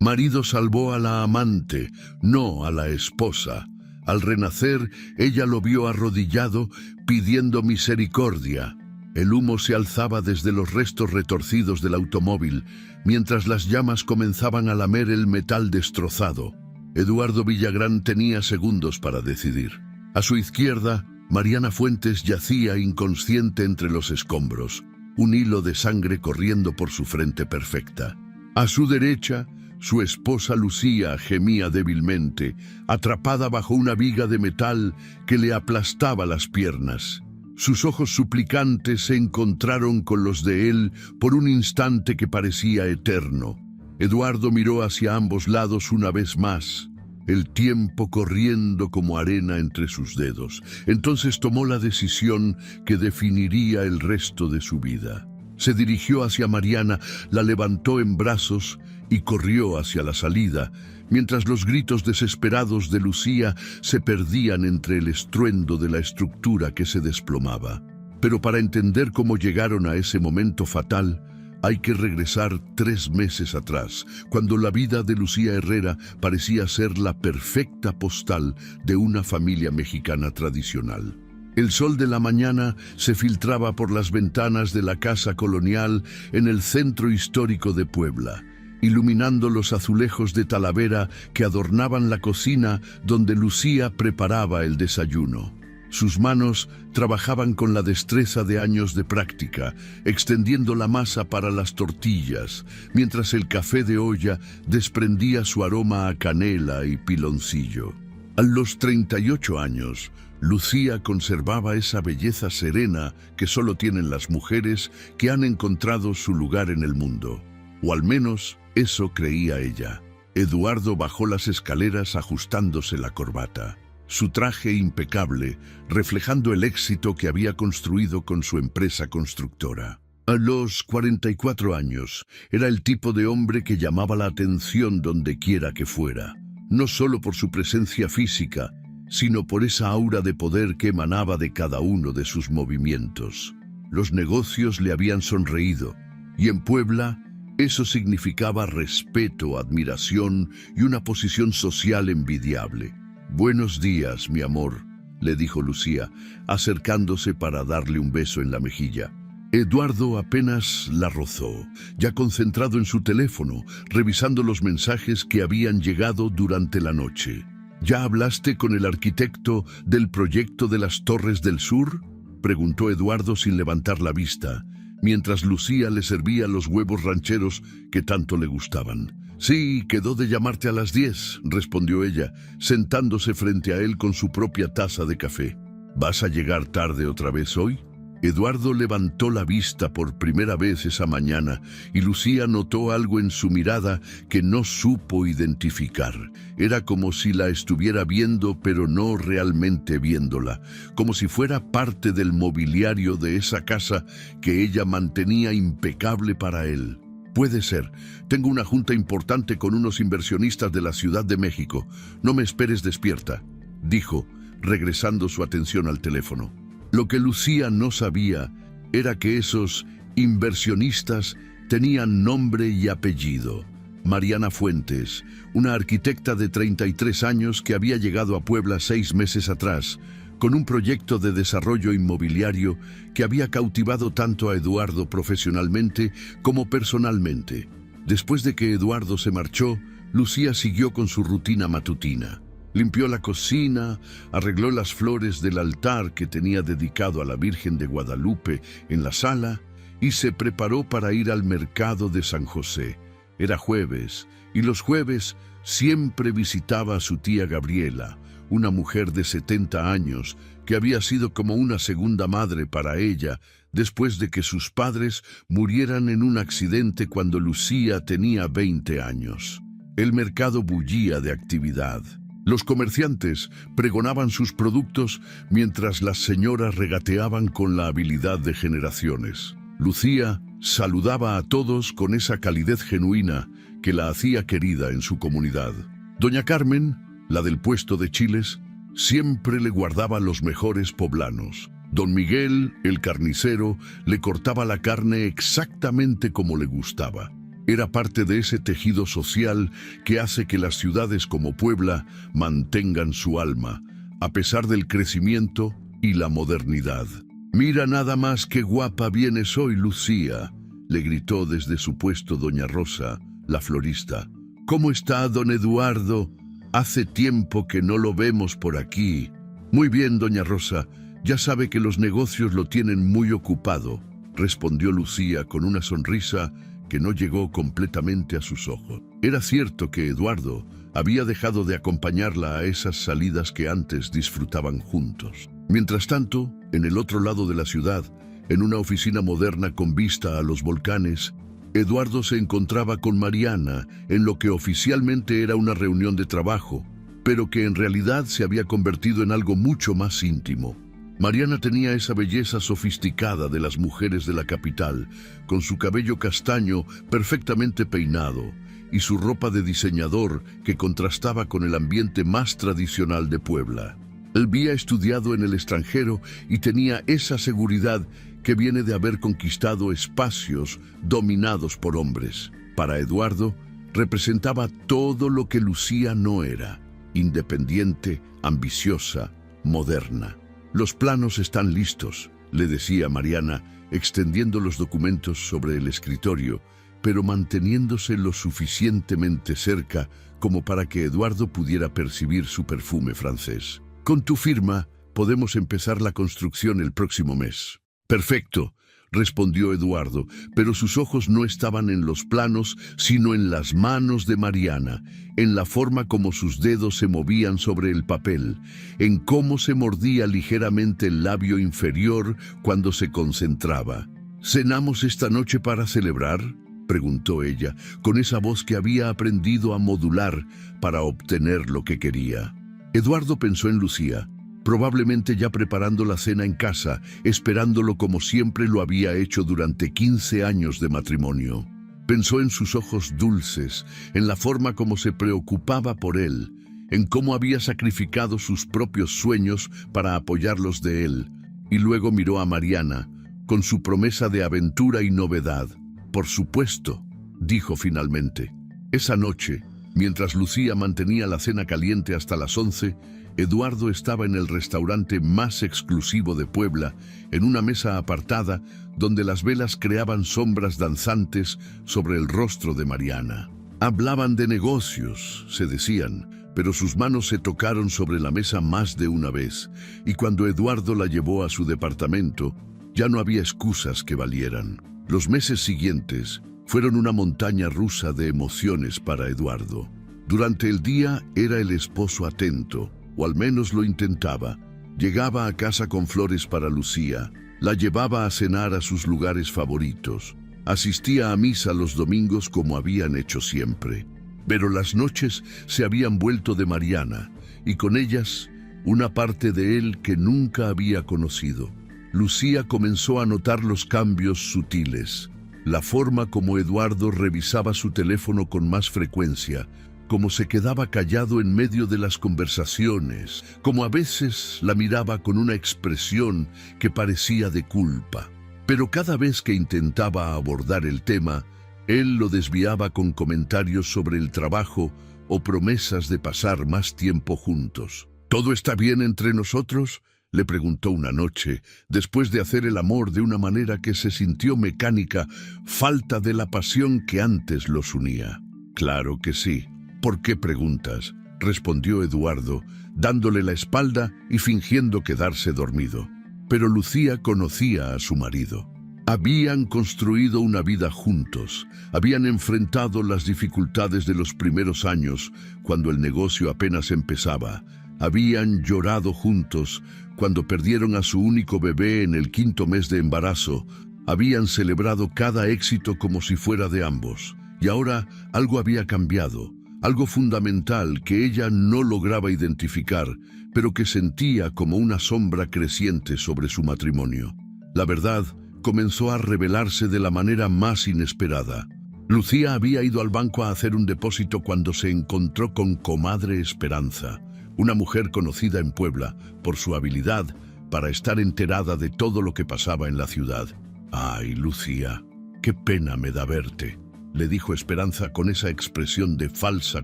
Marido salvó a la amante, no a la esposa. Al renacer, ella lo vio arrodillado, pidiendo misericordia. El humo se alzaba desde los restos retorcidos del automóvil, mientras las llamas comenzaban a lamer el metal destrozado. Eduardo Villagrán tenía segundos para decidir. A su izquierda, Mariana Fuentes yacía inconsciente entre los escombros, un hilo de sangre corriendo por su frente perfecta. A su derecha, su esposa Lucía gemía débilmente, atrapada bajo una viga de metal que le aplastaba las piernas. Sus ojos suplicantes se encontraron con los de él por un instante que parecía eterno. Eduardo miró hacia ambos lados una vez más, el tiempo corriendo como arena entre sus dedos. Entonces tomó la decisión que definiría el resto de su vida. Se dirigió hacia Mariana, la levantó en brazos y corrió hacia la salida, mientras los gritos desesperados de Lucía se perdían entre el estruendo de la estructura que se desplomaba. Pero para entender cómo llegaron a ese momento fatal, hay que regresar 3 meses atrás, cuando la vida de Lucía Herrera parecía ser la perfecta postal de una familia mexicana tradicional. El sol de la mañana se filtraba por las ventanas de la casa colonial en el centro histórico de Puebla, iluminando los azulejos de Talavera que adornaban la cocina donde Lucía preparaba el desayuno. Sus manos trabajaban con la destreza de años de práctica, extendiendo la masa para las tortillas, mientras el café de olla desprendía su aroma a canela y piloncillo. A los 38 años, Lucía conservaba esa belleza serena que solo tienen las mujeres que han encontrado su lugar en el mundo. O al menos eso creía ella. Eduardo bajó las escaleras ajustándose la corbata. Su traje impecable, reflejando el éxito que había construido con su empresa constructora. A los 44 años, era el tipo de hombre que llamaba la atención donde quiera que fuera. No solo por su presencia física, sino por esa aura de poder que emanaba de cada uno de sus movimientos. Los negocios le habían sonreído, y en Puebla, eso significaba respeto, admiración y una posición social envidiable. «Buenos días, mi amor», le dijo Lucía, acercándose para darle un beso en la mejilla. Eduardo apenas la rozó, ya concentrado en su teléfono, revisando los mensajes que habían llegado durante la noche. «¿Ya hablaste con el arquitecto del proyecto de las Torres del Sur?», preguntó Eduardo sin levantar la vista, mientras Lucía le servía los huevos rancheros que tanto le gustaban. «Sí, quedó de llamarte a las 10», respondió ella, sentándose frente a él con su propia taza de café. «¿Vas a llegar tarde otra vez hoy?». Eduardo levantó la vista por primera vez esa mañana y Lucía notó algo en su mirada que no supo identificar. Era como si la estuviera viendo, pero no realmente viéndola, como si fuera parte del mobiliario de esa casa que ella mantenía impecable para él. «Puede ser. Tengo una junta importante con unos inversionistas de la Ciudad de México. No me esperes despierta», dijo, regresando su atención al teléfono. Lo que Lucía no sabía era que esos inversionistas tenían nombre y apellido. Mariana Fuentes, una arquitecta de 33 años que había llegado a Puebla 6 meses atrás, con un proyecto de desarrollo inmobiliario que había cautivado tanto a Eduardo profesionalmente como personalmente. Después de que Eduardo se marchó, Lucía siguió con su rutina matutina. Limpió la cocina, arregló las flores del altar que tenía dedicado a la Virgen de Guadalupe en la sala y se preparó para ir al mercado de San José. Era jueves, y los jueves siempre visitaba a su tía Gabriela, una mujer de 70 años que había sido como una segunda madre para ella después de que sus padres murieran en un accidente cuando Lucía tenía 20 años. El mercado bullía de actividad. Los comerciantes pregonaban sus productos mientras las señoras regateaban con la habilidad de generaciones. Lucía saludaba a todos con esa calidez genuina que la hacía querida en su comunidad. Doña Carmen, la del puesto de chiles, siempre le guardaba los mejores poblanos. Don Miguel, el carnicero, le cortaba la carne exactamente como le gustaba. Era parte de ese tejido social que hace que las ciudades como Puebla mantengan su alma, a pesar del crecimiento y la modernidad. «Mira nada más qué guapa vienes hoy, Lucía», le gritó desde su puesto doña Rosa, la florista. «¿Cómo está don Eduardo? Hace tiempo que no lo vemos por aquí». «Muy bien, doña Rosa, ya sabe que los negocios lo tienen muy ocupado», respondió Lucía con una sonrisa que no llegó completamente a sus ojos. Era cierto que Eduardo había dejado de acompañarla a esas salidas que antes disfrutaban juntos. Mientras tanto, en el otro lado de la ciudad, en una oficina moderna con vista a los volcanes, Eduardo se encontraba con Mariana en lo que oficialmente era una reunión de trabajo, pero que en realidad se había convertido en algo mucho más íntimo. Mariana tenía esa belleza sofisticada de las mujeres de la capital, con su cabello castaño perfectamente peinado y su ropa de diseñador que contrastaba con el ambiente más tradicional de Puebla. Él había estudiado en el extranjero y tenía esa seguridad que viene de haber conquistado espacios dominados por hombres. Para Eduardo, representaba todo lo que Lucía no era: independiente, ambiciosa, moderna. «Los planos están listos», le decía Mariana, extendiendo los documentos sobre el escritorio, pero manteniéndose lo suficientemente cerca como para que Eduardo pudiera percibir su perfume francés. «Con tu firma, podemos empezar la construcción el próximo mes». «Perfecto», respondió Eduardo, pero sus ojos no estaban en los planos, sino en las manos de Mariana, en la forma como sus dedos se movían sobre el papel, en cómo se mordía ligeramente el labio inferior cuando se concentraba. «¿Cenamos esta noche para celebrar?», preguntó ella, con esa voz que había aprendido a modular para obtener lo que quería. Eduardo pensó en Lucía, probablemente ya preparando la cena en casa, esperándolo como siempre lo había hecho durante 15 años de matrimonio. Pensó en sus ojos dulces, en la forma como se preocupaba por él, en cómo había sacrificado sus propios sueños para apoyarlos de él, y luego miró a Mariana, con su promesa de aventura y novedad. «Por supuesto», dijo finalmente. Esa noche, mientras Lucía mantenía la cena caliente hasta las 11, Eduardo estaba en el restaurante más exclusivo de Puebla, en una mesa apartada donde las velas creaban sombras danzantes sobre el rostro de Mariana. Hablaban de negocios, se decían, pero sus manos se tocaron sobre la mesa más de una vez, y cuando Eduardo la llevó a su departamento, ya no había excusas que valieran. Los meses siguientes fueron una montaña rusa de emociones para Eduardo. Durante el día era el esposo atento, o al menos lo intentaba. Llegaba a casa con flores para Lucía, la llevaba a cenar a sus lugares favoritos, asistía a misa los domingos como habían hecho siempre. Pero las noches se habían vuelto de Mariana, y con ellas una parte de él que nunca había conocido. Lucía comenzó a notar los cambios sutiles, la forma como Eduardo revisaba su teléfono con más frecuencia, como se quedaba callado en medio de las conversaciones, como a veces la miraba con una expresión que parecía de culpa. Pero cada vez que intentaba abordar el tema, él lo desviaba con comentarios sobre el trabajo o promesas de pasar más tiempo juntos. «¿Todo está bien entre nosotros?», le preguntó una noche, después de hacer el amor de una manera que se sintió mecánica, falta de la pasión que antes los unía. «Claro que sí». «¿Por qué preguntas?», respondió Eduardo, dándole la espalda y fingiendo quedarse dormido. Pero Lucía conocía a su marido. Habían construido una vida juntos, habían enfrentado las dificultades de los primeros años, cuando el negocio apenas empezaba, habían llorado juntos cuando perdieron a su único bebé en el 5º mes de embarazo, habían celebrado cada éxito como si fuera de ambos, y ahora algo había cambiado. Algo fundamental que ella no lograba identificar, pero que sentía como una sombra creciente sobre su matrimonio. La verdad comenzó a revelarse de la manera más inesperada. Lucía había ido al banco a hacer un depósito cuando se encontró con comadre Esperanza, una mujer conocida en Puebla por su habilidad para estar enterada de todo lo que pasaba en la ciudad. «Ay, Lucía, qué pena me da verte», le dijo Esperanza con esa expresión de falsa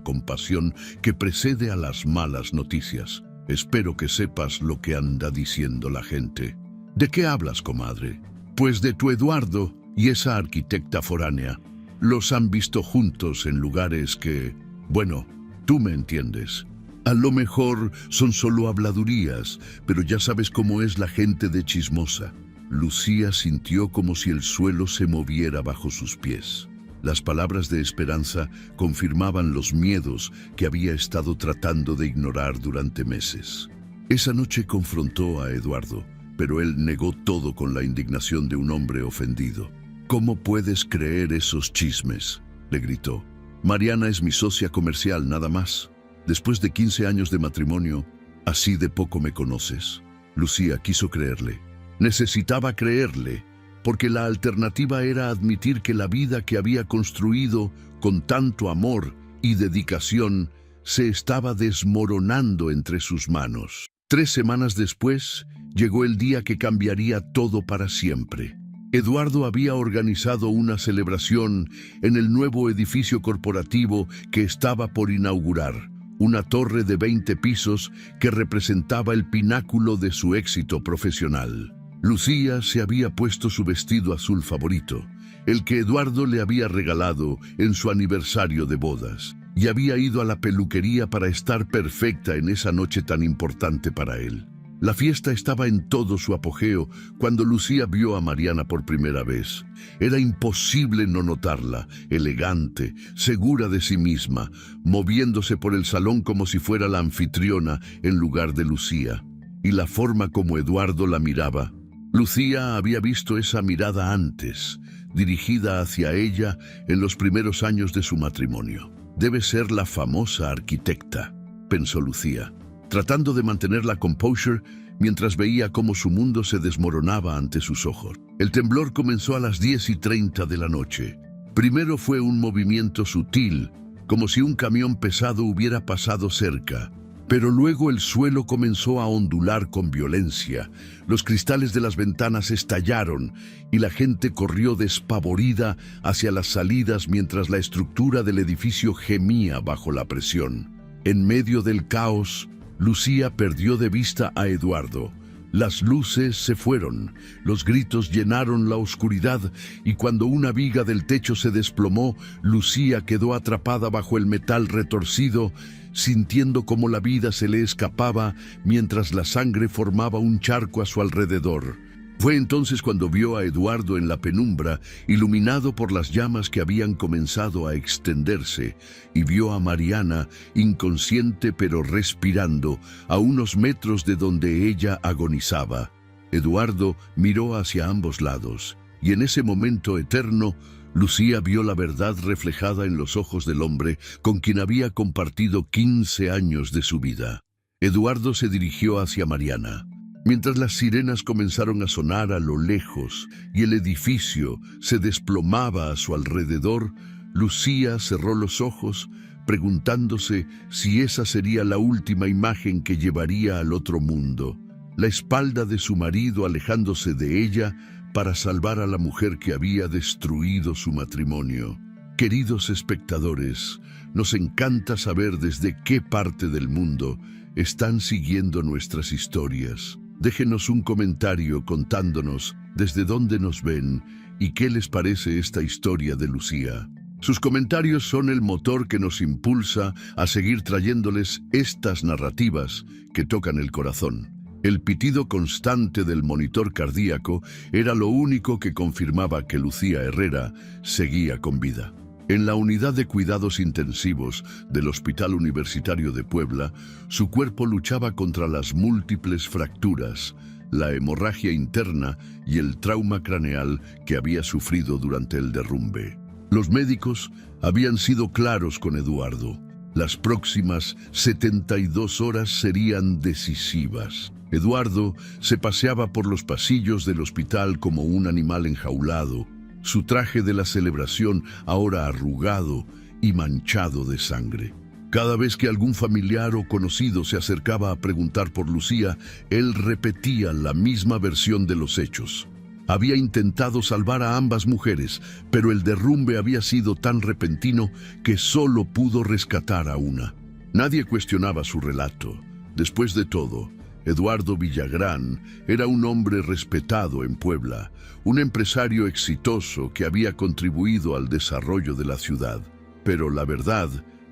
compasión que precede a las malas noticias. Espero que sepas lo que anda diciendo la gente. ¿De qué hablas, comadre? Pues de tu Eduardo y esa arquitecta foránea. Los han visto juntos en lugares que... Bueno, tú me entiendes. A lo mejor son solo habladurías, pero ya sabes cómo es la gente de chismosa. Lucía sintió como si el suelo se moviera bajo sus pies. Las palabras de Esperanza confirmaban los miedos que había estado tratando de ignorar durante meses. Esa noche confrontó a Eduardo, pero él negó todo con la indignación de un hombre ofendido. «¿Cómo puedes creer esos chismes?», le gritó. «Mariana es mi socia comercial, nada más. Después de 15 años de matrimonio, ¿así de poco me conoces?». Lucía quiso creerle. Necesitaba creerle, porque la alternativa era admitir que la vida que había construido con tanto amor y dedicación se estaba desmoronando entre sus manos. 3 semanas después, llegó el día que cambiaría todo para siempre. Eduardo había organizado una celebración en el nuevo edificio corporativo que estaba por inaugurar, una torre de 20 pisos que representaba el pináculo de su éxito profesional. Lucía se había puesto su vestido azul favorito, el que Eduardo le había regalado en su aniversario de bodas, y había ido a la peluquería para estar perfecta en esa noche tan importante para él. La fiesta estaba en todo su apogeo cuando Lucía vio a Mariana por primera vez. Era imposible no notarla, elegante, segura de sí misma, moviéndose por el salón como si fuera la anfitriona en lugar de Lucía. Y la forma como Eduardo la miraba. Lucía había visto esa mirada antes, dirigida hacia ella en los primeros años de su matrimonio. Debe ser la famosa arquitecta, pensó Lucía, tratando de mantener la composure mientras veía cómo su mundo se desmoronaba ante sus ojos. El temblor comenzó a las 10:30 de la noche. Primero fue un movimiento sutil, como si un camión pesado hubiera pasado cerca. Pero luego el suelo comenzó a ondular con violencia, los cristales de las ventanas estallaron y la gente corrió despavorida hacia las salidas mientras la estructura del edificio gemía bajo la presión. En medio del caos, Lucía perdió de vista a Eduardo. Las luces se fueron, los gritos llenaron la oscuridad y cuando una viga del techo se desplomó, Lucía quedó atrapada bajo el metal retorcido, sintiendo cómo la vida se le escapaba mientras la sangre formaba un charco a su alrededor. Fue entonces cuando vio a Eduardo en la penumbra, iluminado por las llamas que habían comenzado a extenderse, y vio a Mariana, inconsciente pero respirando, a unos metros de donde ella agonizaba. Eduardo miró hacia ambos lados, y en ese momento eterno, Lucía vio la verdad reflejada en los ojos del hombre con quien había compartido 15 años de su vida. Eduardo se dirigió hacia Mariana. Mientras las sirenas comenzaron a sonar a lo lejos y el edificio se desplomaba a su alrededor, Lucía cerró los ojos, preguntándose si esa sería la última imagen que llevaría al otro mundo. La espalda de su marido alejándose de ella para salvar a la mujer que había destruido su matrimonio. Queridos espectadores, nos encanta saber desde qué parte del mundo están siguiendo nuestras historias. Déjenos un comentario contándonos desde dónde nos ven y qué les parece esta historia de Lucía. Sus comentarios son el motor que nos impulsa a seguir trayéndoles estas narrativas que tocan el corazón. El pitido constante del monitor cardíaco era lo único que confirmaba que Lucía Herrera seguía con vida. En la unidad de cuidados intensivos del Hospital Universitario de Puebla, su cuerpo luchaba contra las múltiples fracturas, la hemorragia interna y el trauma craneal que había sufrido durante el derrumbe. Los médicos habían sido claros con Eduardo. Las próximas 72 horas serían decisivas. Eduardo se paseaba por los pasillos del hospital como un animal enjaulado, su traje de la celebración ahora arrugado y manchado de sangre. Cada vez que algún familiar o conocido se acercaba a preguntar por Lucía, él repetía la misma versión de los hechos. Había intentado salvar a ambas mujeres, pero el derrumbe había sido tan repentino que solo pudo rescatar a una. Nadie cuestionaba su relato. Después de todo, Eduardo Villagrán era un hombre respetado en Puebla, un empresario exitoso que había contribuido al desarrollo de la ciudad. Pero la verdad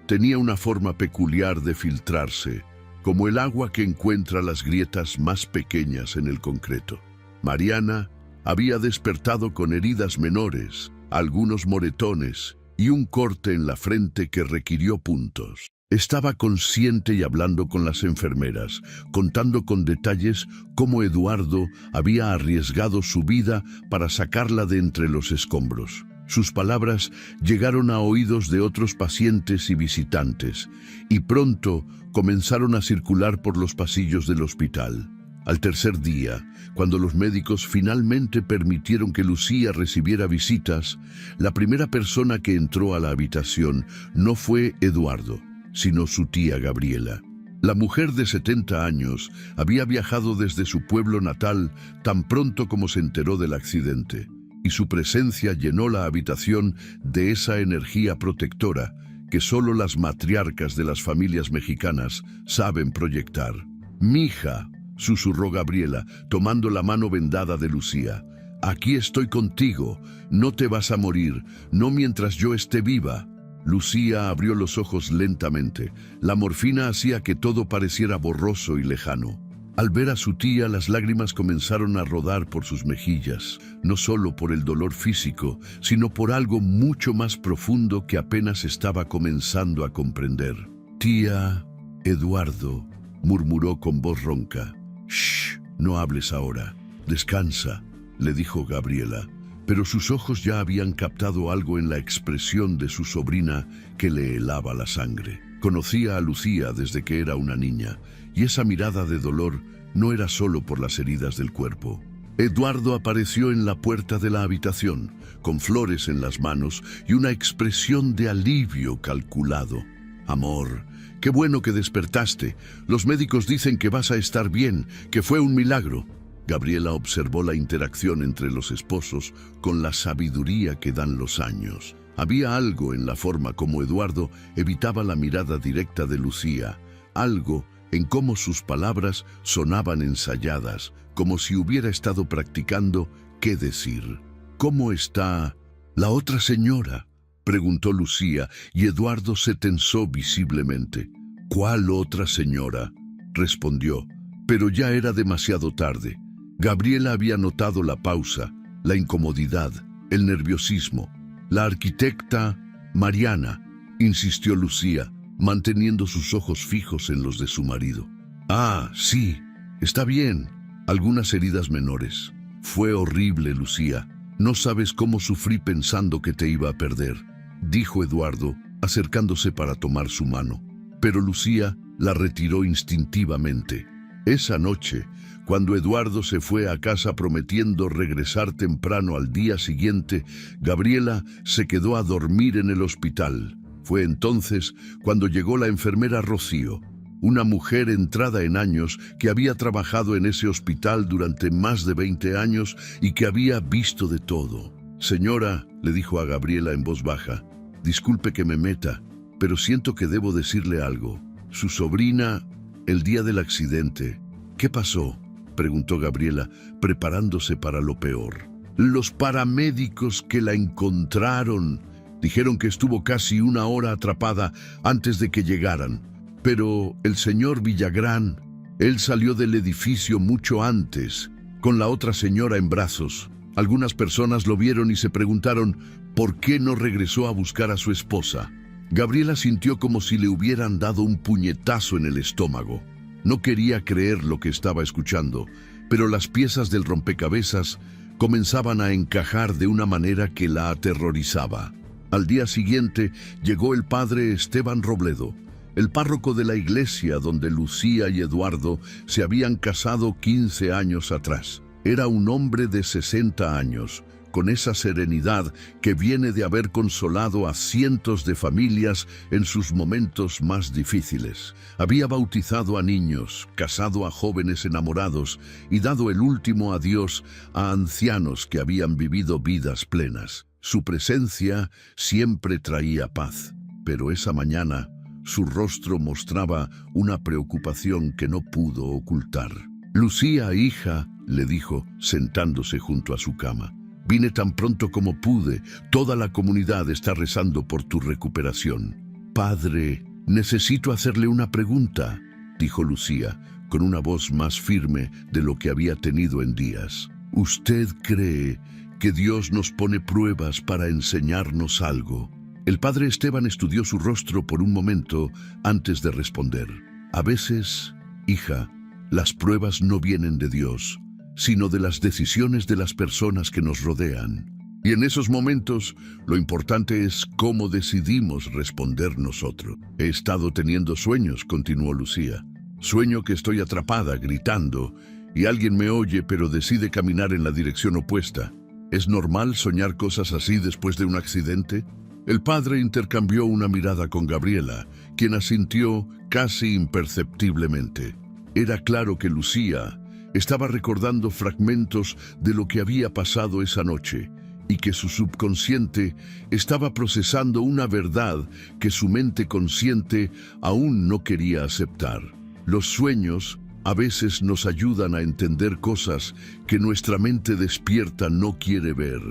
tenía una forma peculiar de filtrarse, como el agua que encuentra las grietas más pequeñas en el concreto. Mariana había despertado con heridas menores, algunos moretones y un corte en la frente que requirió puntos. Estaba consciente y hablando con las enfermeras, contando con detalles cómo Eduardo había arriesgado su vida para sacarla de entre los escombros. Sus palabras llegaron a oídos de otros pacientes y visitantes, y pronto comenzaron a circular por los pasillos del hospital. Al tercer día, cuando los médicos finalmente permitieron que Lucía recibiera visitas, la primera persona que entró a la habitación no fue Eduardo, sino su tía Gabriela. La mujer de 70 años había viajado desde su pueblo natal tan pronto como se enteró del accidente, y su presencia llenó la habitación de esa energía protectora que solo las matriarcas de las familias mexicanas saben proyectar. «Mija», susurró Gabriela, tomando la mano vendada de Lucía, «aquí estoy contigo, no te vas a morir, no mientras yo esté viva». Lucía abrió los ojos lentamente. La morfina hacía que todo pareciera borroso y lejano. Al ver a su tía, las lágrimas comenzaron a rodar por sus mejillas, no solo por el dolor físico, sino por algo mucho más profundo que apenas estaba comenzando a comprender. «Tía, Eduardo», murmuró con voz ronca. «Shh, no hables ahora. Descansa», le dijo Gabriela. Pero sus ojos ya habían captado algo en la expresión de su sobrina que le helaba la sangre. Conocía a Lucía desde que era una niña, y esa mirada de dolor no era solo por las heridas del cuerpo. Eduardo apareció en la puerta de la habitación, con flores en las manos y una expresión de alivio calculado. «Amor, qué bueno que despertaste. Los médicos dicen que vas a estar bien, que fue un milagro». Gabriela observó la interacción entre los esposos con la sabiduría que dan los años. Había algo en la forma como Eduardo evitaba la mirada directa de Lucía, algo en cómo sus palabras sonaban ensayadas, como si hubiera estado practicando qué decir. «¿Cómo está la otra señora?», preguntó Lucía, y Eduardo se tensó visiblemente. «¿Cuál otra señora?», respondió, pero ya era demasiado tarde. Gabriela había notado la pausa, la incomodidad, el nerviosismo. «La arquitecta Mariana», insistió Lucía, manteniendo sus ojos fijos en los de su marido. «Ah, sí, está bien. Algunas heridas menores. Fue horrible, Lucía. No sabes cómo sufrí pensando que te iba a perder», dijo Eduardo, acercándose para tomar su mano. Pero Lucía la retiró instintivamente. Esa noche, cuando Eduardo se fue a casa prometiendo regresar temprano al día siguiente, Gabriela se quedó a dormir en el hospital. Fue entonces cuando llegó la enfermera Rocío, una mujer entrada en años que había trabajado en ese hospital durante más de 20 años y que había visto de todo. «Señora», le dijo a Gabriela en voz baja, «disculpe que me meta, pero siento que debo decirle algo. Su sobrina, el día del accidente». «¿Qué pasó?», preguntó Gabriela, preparándose para lo peor. «Los paramédicos que la encontraron dijeron que estuvo casi 1 hora atrapada antes de que llegaran. Pero el señor Villagrán, él salió del edificio mucho antes, con la otra señora en brazos. Algunas personas lo vieron y se preguntaron por qué no regresó a buscar a su esposa». Gabriela sintió como si le hubieran dado un puñetazo en el estómago. No quería creer lo que estaba escuchando, pero las piezas del rompecabezas comenzaban a encajar de una manera que la aterrorizaba. Al día siguiente llegó el padre Esteban Robledo, el párroco de la iglesia donde Lucía y Eduardo se habían casado 15 años atrás. Era un hombre de 60 años, con esa serenidad que viene de haber consolado a cientos de familias en sus momentos más difíciles. Había bautizado a niños, casado a jóvenes enamorados y dado el último adiós a ancianos que habían vivido vidas plenas. Su presencia siempre traía paz, pero esa mañana su rostro mostraba una preocupación que no pudo ocultar. «Lucía, hija», le dijo, sentándose junto a su cama. «Vine tan pronto como pude. Toda la comunidad está rezando por tu recuperación». «Padre, necesito hacerle una pregunta», dijo Lucía, con una voz más firme de lo que había tenido en días. «¿Usted cree que Dios nos pone pruebas para enseñarnos algo?» El padre Esteban estudió su rostro por un momento antes de responder. «A veces, hija, las pruebas no vienen de Dios, sino de las decisiones de las personas que nos rodean. Y en esos momentos, lo importante es cómo decidimos responder nosotros». «He estado teniendo sueños», continuó Lucía. «Sueño que estoy atrapada, gritando, y alguien me oye pero decide caminar en la dirección opuesta. ¿Es normal soñar cosas así después de un accidente?» El padre intercambió una mirada con Gabriela, quien asintió casi imperceptiblemente. Era claro que Lucía estaba recordando fragmentos de lo que había pasado esa noche y que su subconsciente estaba procesando una verdad que su mente consciente aún no quería aceptar. Los sueños a veces nos ayudan a entender cosas que nuestra mente despierta no quiere ver,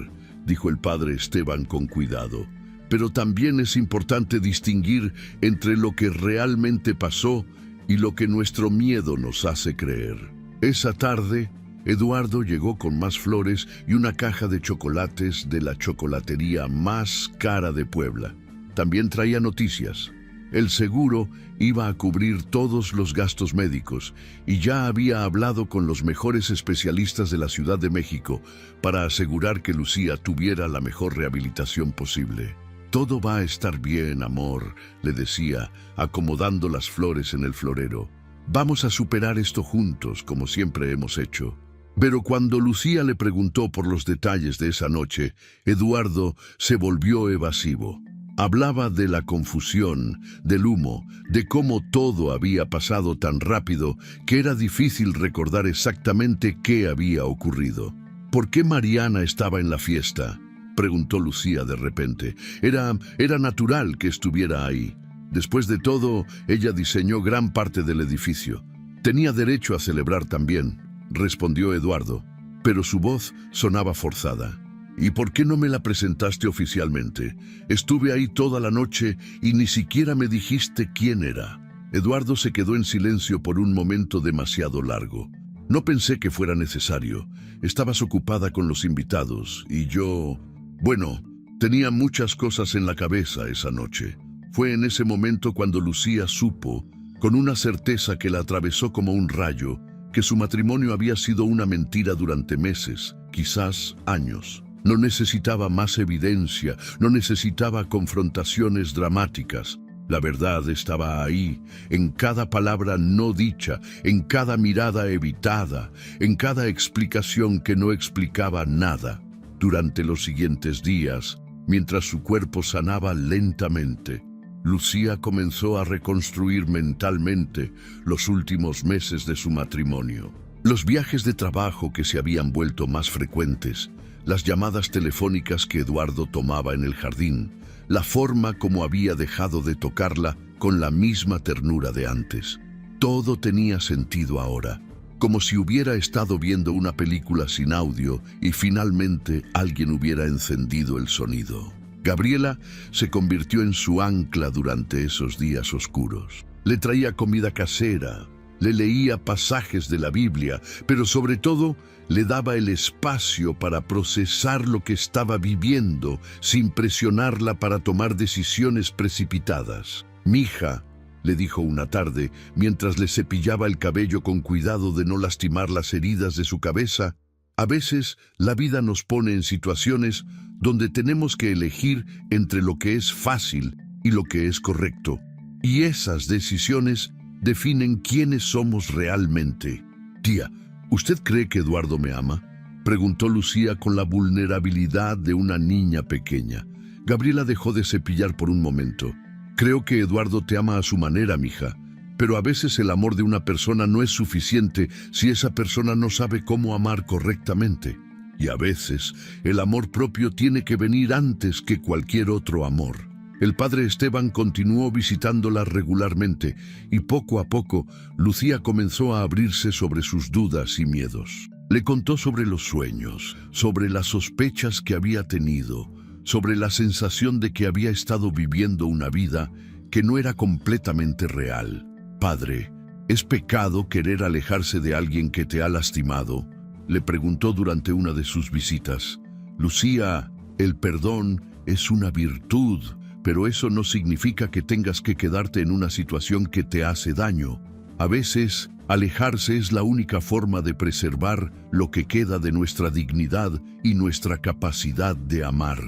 dijo el padre Esteban con cuidado. Pero también es importante distinguir entre lo que realmente pasó y lo que nuestro miedo nos hace creer. Esa tarde, Eduardo llegó con más flores y una caja de chocolates de la chocolatería más cara de Puebla. También traía noticias. El seguro iba a cubrir todos los gastos médicos y ya había hablado con los mejores especialistas de la Ciudad de México para asegurar que Lucía tuviera la mejor rehabilitación posible. «Todo va a estar bien, amor», le decía, acomodando las flores en el florero. «Vamos a superar esto juntos, como siempre hemos hecho». Pero cuando Lucía le preguntó por los detalles de esa noche, Eduardo se volvió evasivo. Hablaba de la confusión, del humo, de cómo todo había pasado tan rápido que era difícil recordar exactamente qué había ocurrido. «¿Por qué Mariana estaba en la fiesta?», preguntó Lucía de repente. Era natural que estuviera ahí. Después de todo, ella diseñó gran parte del edificio. «Tenía derecho a celebrar también», respondió Eduardo, pero su voz sonaba forzada. «¿Y por qué no me la presentaste oficialmente? Estuve ahí toda la noche y ni siquiera me dijiste quién era». Eduardo se quedó en silencio por un momento demasiado largo. «No pensé que fuera necesario. Estabas ocupada con los invitados y yo... Bueno, tenía muchas cosas en la cabeza esa noche». Fue en ese momento cuando Lucía supo, con una certeza que la atravesó como un rayo, que su matrimonio había sido una mentira durante meses, quizás años. No necesitaba más evidencia, no necesitaba confrontaciones dramáticas. La verdad estaba ahí, en cada palabra no dicha, en cada mirada evitada, en cada explicación que no explicaba nada. Durante los siguientes días, mientras su cuerpo sanaba lentamente, Lucía comenzó a reconstruir mentalmente los últimos meses de su matrimonio. Los viajes de trabajo que se habían vuelto más frecuentes, las llamadas telefónicas que Eduardo tomaba en el jardín, la forma como había dejado de tocarla con la misma ternura de antes. Todo tenía sentido ahora, como si hubiera estado viendo una película sin audio y finalmente alguien hubiera encendido el sonido. Gabriela se convirtió en su ancla durante esos días oscuros. Le traía comida casera, le leía pasajes de la Biblia, pero sobre todo le daba el espacio para procesar lo que estaba viviendo sin presionarla para tomar decisiones precipitadas. «Mija», le dijo una tarde, mientras le cepillaba el cabello con cuidado de no lastimar las heridas de su cabeza, «a veces la vida nos pone en situaciones donde tenemos que elegir entre lo que es fácil y lo que es correcto. Y esas decisiones definen quiénes somos realmente. Tía, ¿usted cree que Eduardo me ama?», Preguntó Lucía con la vulnerabilidad de una niña pequeña. Gabriela dejó de cepillar por un momento. Creo que Eduardo te ama a su manera, mija, pero a veces el amor de una persona no es suficiente si esa persona no sabe cómo amar correctamente. Y a veces el amor propio tiene que venir antes que cualquier otro amor. El padre Esteban continuó visitándola regularmente y poco a poco Lucía comenzó a abrirse sobre sus dudas y miedos. Le contó sobre los sueños, sobre las sospechas que había tenido, sobre la sensación de que había estado viviendo una vida que no era completamente real. Padre, ¿es pecado querer alejarse de alguien que te ha lastimado?, le preguntó durante una de sus visitas. Lucía, el perdón es una virtud, pero eso no significa que tengas que quedarte en una situación que te hace daño. A veces, alejarse es la única forma de preservar lo que queda de nuestra dignidad y nuestra capacidad de amar.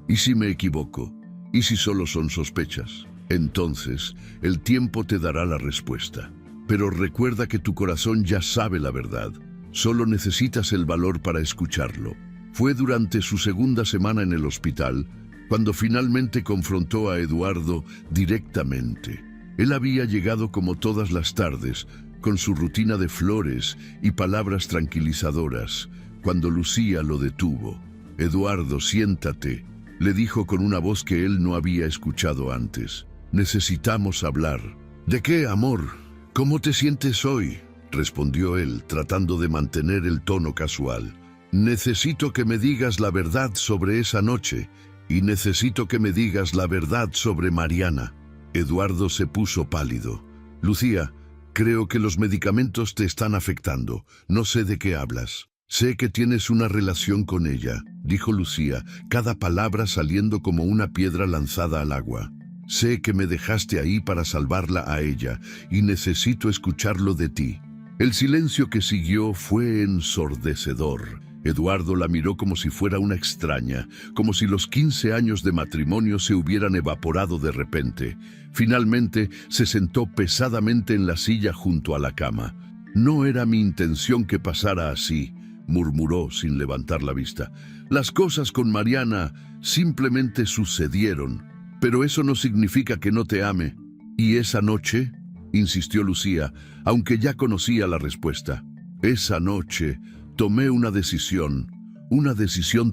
¿Y si me equivoco? ¿Y si solo son sospechas? Entonces, el tiempo te dará la respuesta. Pero recuerda que tu corazón ya sabe la verdad. Solo necesitas el valor para escucharlo. Fue durante su segunda semana en el hospital cuando finalmente confrontó a Eduardo directamente. Él había llegado como todas las tardes, con su rutina de flores y palabras tranquilizadoras, cuando Lucía lo detuvo. «Eduardo, siéntate», le dijo con una voz que él no había escuchado antes. «Necesitamos hablar». «¿De qué, amor? ¿Cómo te sientes hoy?», respondió él, tratando de mantener el tono casual. «Necesito que me digas la verdad sobre esa noche, y necesito que me digas la verdad sobre Mariana». Eduardo se puso pálido. «Lucía, creo que los medicamentos te están afectando. No sé de qué hablas». «Sé que tienes una relación con ella», dijo Lucía, cada palabra saliendo como una piedra lanzada al agua. «Sé que me dejaste ahí para salvarla a ella, y necesito escucharlo de ti». El silencio que siguió fue ensordecedor. Eduardo la miró como si fuera una extraña, como si los 15 años de matrimonio se hubieran evaporado de repente. Finalmente se sentó pesadamente en la silla junto a la cama. «No era mi intención que pasara así», murmuró sin levantar la vista. «Las cosas con Mariana simplemente sucedieron, pero eso no significa que no te ame». «¿Y esa noche?», insistió Lucía, aunque ya conocía la respuesta. «Esa noche tomé una decisión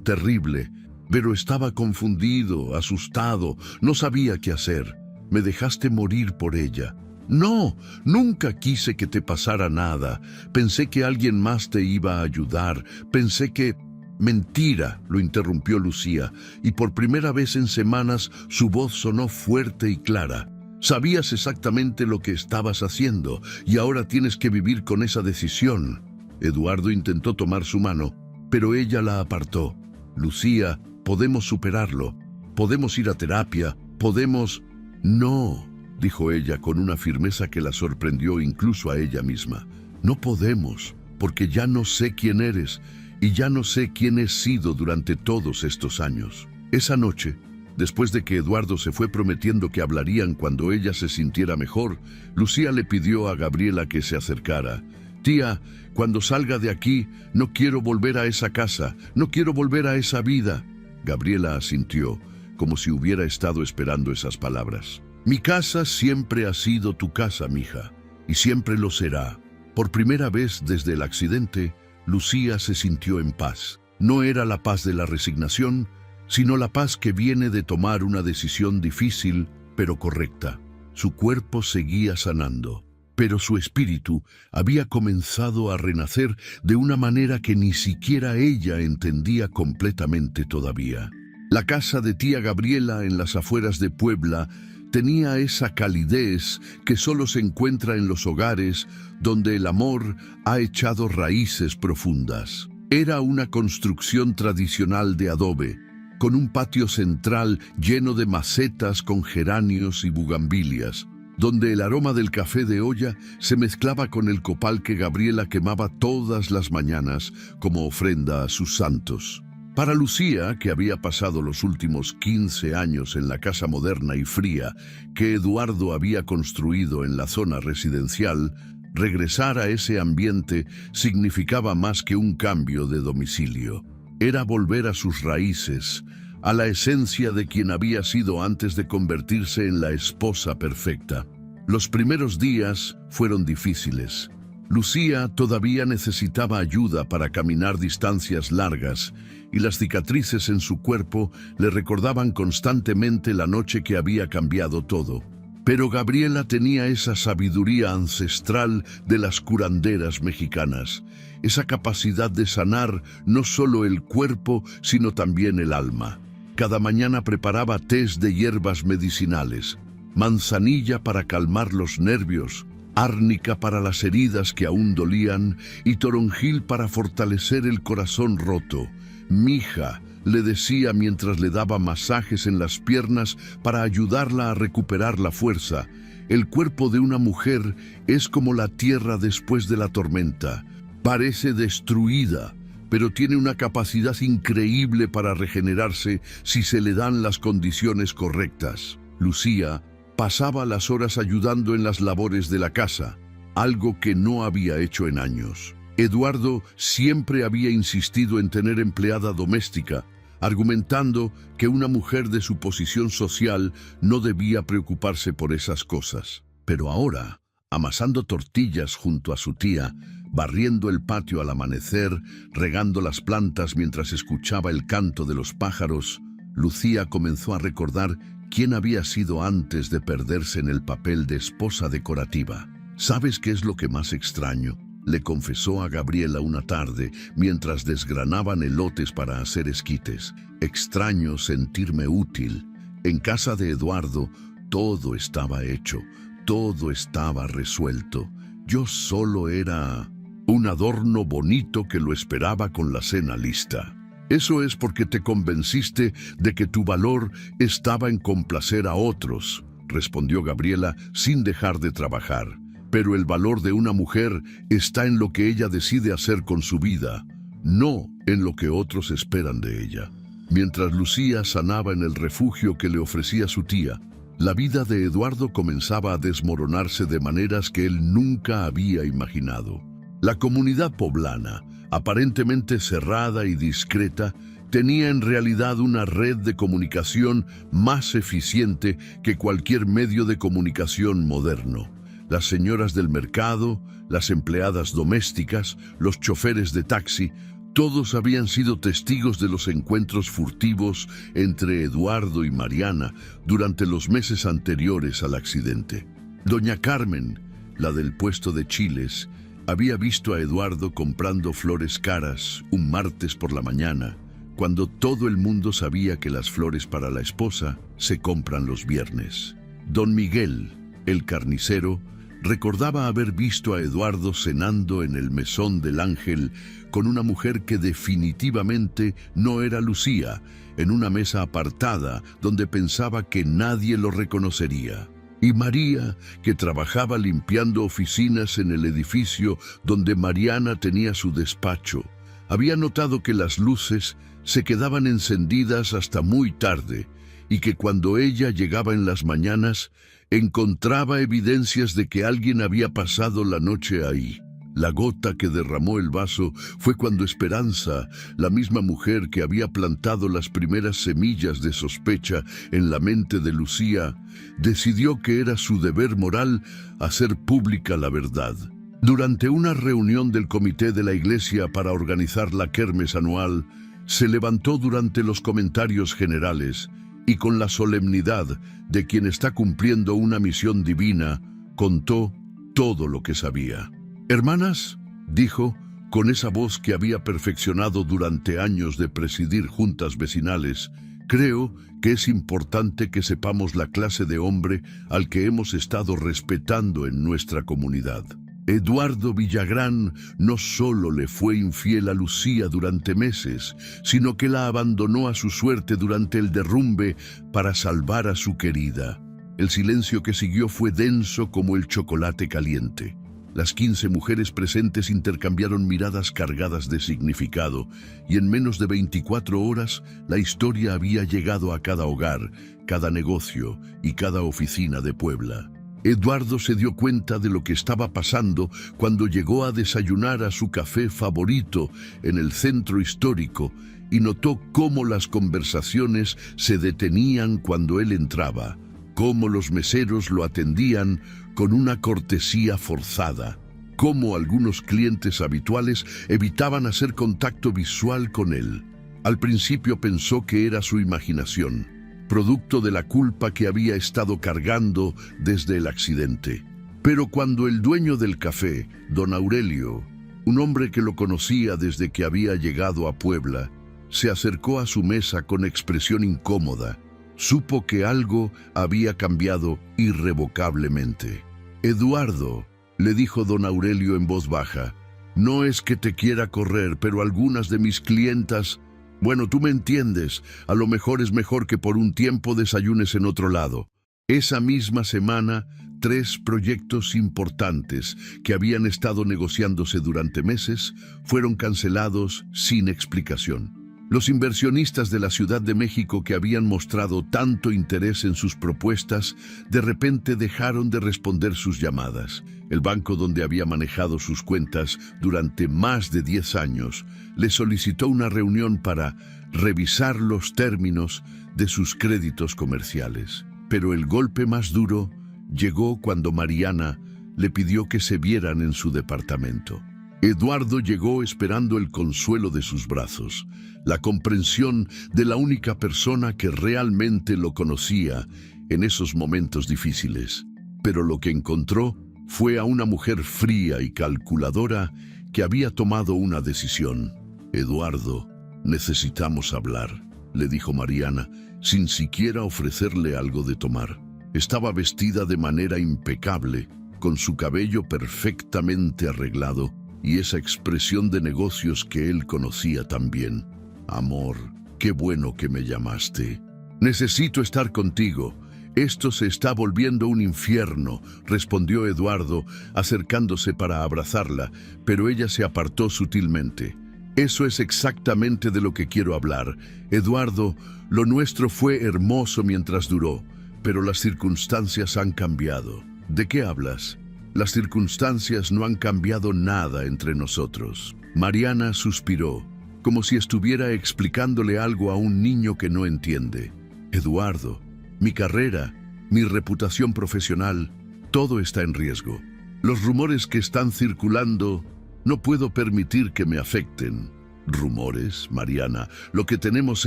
terrible, pero estaba confundido, asustado, no sabía qué hacer. Me dejaste morir por ella». «No, nunca quise que te pasara nada. Pensé que alguien más te iba a ayudar. Pensé que...» «Mentira», lo interrumpió Lucía, y por primera vez en semanas su voz sonó fuerte y clara. «Sabías exactamente lo que estabas haciendo, y ahora tienes que vivir con esa decisión». Eduardo intentó tomar su mano, pero ella la apartó. «Lucía, podemos superarlo. Podemos ir a terapia. Podemos...» «No», dijo ella con una firmeza que la sorprendió incluso a ella misma. «No podemos, porque ya no sé quién eres y ya no sé quién he sido durante todos estos años». Esa noche, después de que Eduardo se fue prometiendo que hablarían cuando ella se sintiera mejor, Lucía le pidió a Gabriela que se acercara. «Tía, cuando salga de aquí, no quiero volver a esa casa, no quiero volver a esa vida». Gabriela asintió, como si hubiera estado esperando esas palabras. «Mi casa siempre ha sido tu casa, mija, y siempre lo será». Por primera vez desde el accidente, Lucía se sintió en paz. No era la paz de la resignación, sino la paz que viene de tomar una decisión difícil, pero correcta. Su cuerpo seguía sanando, pero su espíritu había comenzado a renacer de una manera que ni siquiera ella entendía completamente todavía. La casa de tía Gabriela en las afueras de Puebla tenía esa calidez que solo se encuentra en los hogares donde el amor ha echado raíces profundas. Era una construcción tradicional de adobe, con un patio central lleno de macetas con geranios y bugambilias, donde el aroma del café de olla se mezclaba con el copal que Gabriela quemaba todas las mañanas como ofrenda a sus santos. Para Lucía, que había pasado los últimos 15 años en la casa moderna y fría que Eduardo había construido en la zona residencial, Regresar a ese ambiente significaba más que un cambio de domicilio. Era volver a sus raíces, a la esencia de quien había sido antes de convertirse en la esposa perfecta. Los primeros días fueron difíciles. Lucía todavía necesitaba ayuda para caminar distancias largas y las cicatrices en su cuerpo le recordaban constantemente la noche que había cambiado todo. Pero Gabriela tenía esa sabiduría ancestral de las curanderas mexicanas, esa capacidad de sanar no solo el cuerpo, sino también el alma. Cada mañana preparaba tés de hierbas medicinales, manzanilla para calmar los nervios, árnica para las heridas que aún dolían y toronjil para fortalecer el corazón roto. Mija, le decía mientras le daba masajes en las piernas para ayudarla a recuperar la fuerza. El cuerpo de una mujer es como la tierra después de la tormenta. Parece destruida, pero tiene una capacidad increíble para regenerarse si se le dan las condiciones correctas. Lucía pasaba las horas ayudando en las labores de la casa, algo que no había hecho en años. Eduardo siempre había insistido en tener empleada doméstica, argumentando que una mujer de su posición social no debía preocuparse por esas cosas. Pero ahora, amasando tortillas junto a su tía, barriendo el patio al amanecer, regando las plantas mientras escuchaba el canto de los pájaros, Lucía comenzó a recordar quién había sido antes de perderse en el papel de esposa decorativa. ¿Sabes qué es lo que más extraño?, le confesó a Gabriela una tarde mientras desgranaban elotes para hacer esquites. Extraño sentirme útil. En casa de Eduardo todo estaba hecho, todo estaba resuelto. Yo solo era un adorno bonito que lo esperaba con la cena lista. Eso es porque te convenciste de que tu valor estaba en complacer a otros, respondió Gabriela sin dejar de trabajar. Pero el valor de una mujer está en lo que ella decide hacer con su vida, no en lo que otros esperan de ella. Mientras Lucía sanaba en el refugio que le ofrecía su tía, la vida de Eduardo comenzaba a desmoronarse de maneras que él nunca había imaginado. La comunidad poblana, aparentemente cerrada y discreta, tenía en realidad una red de comunicación más eficiente que cualquier medio de comunicación moderno. Las señoras del mercado, las empleadas domésticas, los choferes de taxi, todos habían sido testigos de los encuentros furtivos entre Eduardo y Mariana durante los meses anteriores al accidente. Doña Carmen, la del puesto de chiles, había visto a Eduardo comprando flores caras un martes por la mañana, cuando todo el mundo sabía que las flores para la esposa se compran los viernes. Don Miguel, el carnicero, recordaba haber visto a Eduardo cenando en el mesón del Ángel con una mujer que definitivamente no era Lucía, en una mesa apartada donde pensaba que nadie lo reconocería. Y María, que trabajaba limpiando oficinas en el edificio donde Mariana tenía su despacho, había notado que las luces se quedaban encendidas hasta muy tarde y que cuando ella llegaba en las mañanas, encontraba evidencias de que alguien había pasado la noche ahí. La gota que derramó el vaso fue cuando Esperanza, la misma mujer que había plantado las primeras semillas de sospecha en la mente de Lucía, decidió que era su deber moral hacer pública la verdad. Durante una reunión del comité de la iglesia para organizar la kermes anual, se levantó durante los comentarios generales y con la solemnidad de quien está cumpliendo una misión divina, contó todo lo que sabía. «Hermanas», dijo, con esa voz que había perfeccionado durante años de presidir juntas vecinales, «creo que es importante que sepamos la clase de hombre al que hemos estado respetando en nuestra comunidad. Eduardo Villagrán no solo le fue infiel a Lucía durante meses, sino que la abandonó a su suerte durante el derrumbe para salvar a su querida». El silencio que siguió fue denso como el chocolate caliente. Las 15 mujeres presentes intercambiaron miradas cargadas de significado, y en menos de 24 horas la historia había llegado a cada hogar, cada negocio y cada oficina de Puebla. Eduardo se dio cuenta de lo que estaba pasando cuando llegó a desayunar a su café favorito en el centro histórico y notó cómo las conversaciones se detenían cuando él entraba, cómo los meseros lo atendían con una cortesía forzada, cómo algunos clientes habituales evitaban hacer contacto visual con él. Al principio pensó que era su imaginación, producto de la culpa que había estado cargando desde el accidente. Pero cuando el dueño del café, don Aurelio, un hombre que lo conocía desde que había llegado a Puebla, se acercó a su mesa con expresión incómoda, supo que algo había cambiado irrevocablemente. «Eduardo», le dijo don Aurelio en voz baja, «no es que te quiera correr, pero algunas de mis clientas... Bueno, tú me entiendes, a lo mejor es mejor que por un tiempo desayunes en otro lado». Esa misma semana, 3 proyectos importantes que habían estado negociándose durante meses fueron cancelados sin explicación. Los inversionistas de la Ciudad de México que habían mostrado tanto interés en sus propuestas, de repente dejaron de responder sus llamadas. El banco donde había manejado sus cuentas durante más de 10 años le solicitó una reunión para revisar los términos de sus créditos comerciales. Pero el golpe más duro llegó cuando Mariana le pidió que se vieran en su departamento. Eduardo llegó esperando el consuelo de sus brazos, la comprensión de la única persona que realmente lo conocía en esos momentos difíciles. Pero lo que encontró fue a una mujer fría y calculadora que había tomado una decisión. «Eduardo, necesitamos hablar», le dijo Mariana, sin siquiera ofrecerle algo de tomar. Estaba vestida de manera impecable, con su cabello perfectamente arreglado y esa expresión de negocios que él conocía tan bien. «Amor, qué bueno que me llamaste. Necesito estar contigo. Esto se está volviendo un infierno», respondió Eduardo, acercándose para abrazarla, pero ella se apartó sutilmente. «Eso es exactamente de lo que quiero hablar. Eduardo, lo nuestro fue hermoso mientras duró, pero las circunstancias han cambiado». «¿De qué hablas?» «Las circunstancias no han cambiado nada entre nosotros». Mariana suspiró, como si estuviera explicándole algo a un niño que no entiende. «Eduardo, mi carrera, mi reputación profesional, todo está en riesgo. Los rumores que están circulando, no puedo permitir que me afecten». «¿Rumores, Mariana? Lo que tenemos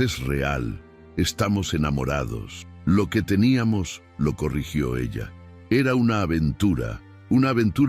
es real. Estamos enamorados». «Lo que teníamos», lo corrigió ella, «era una aventura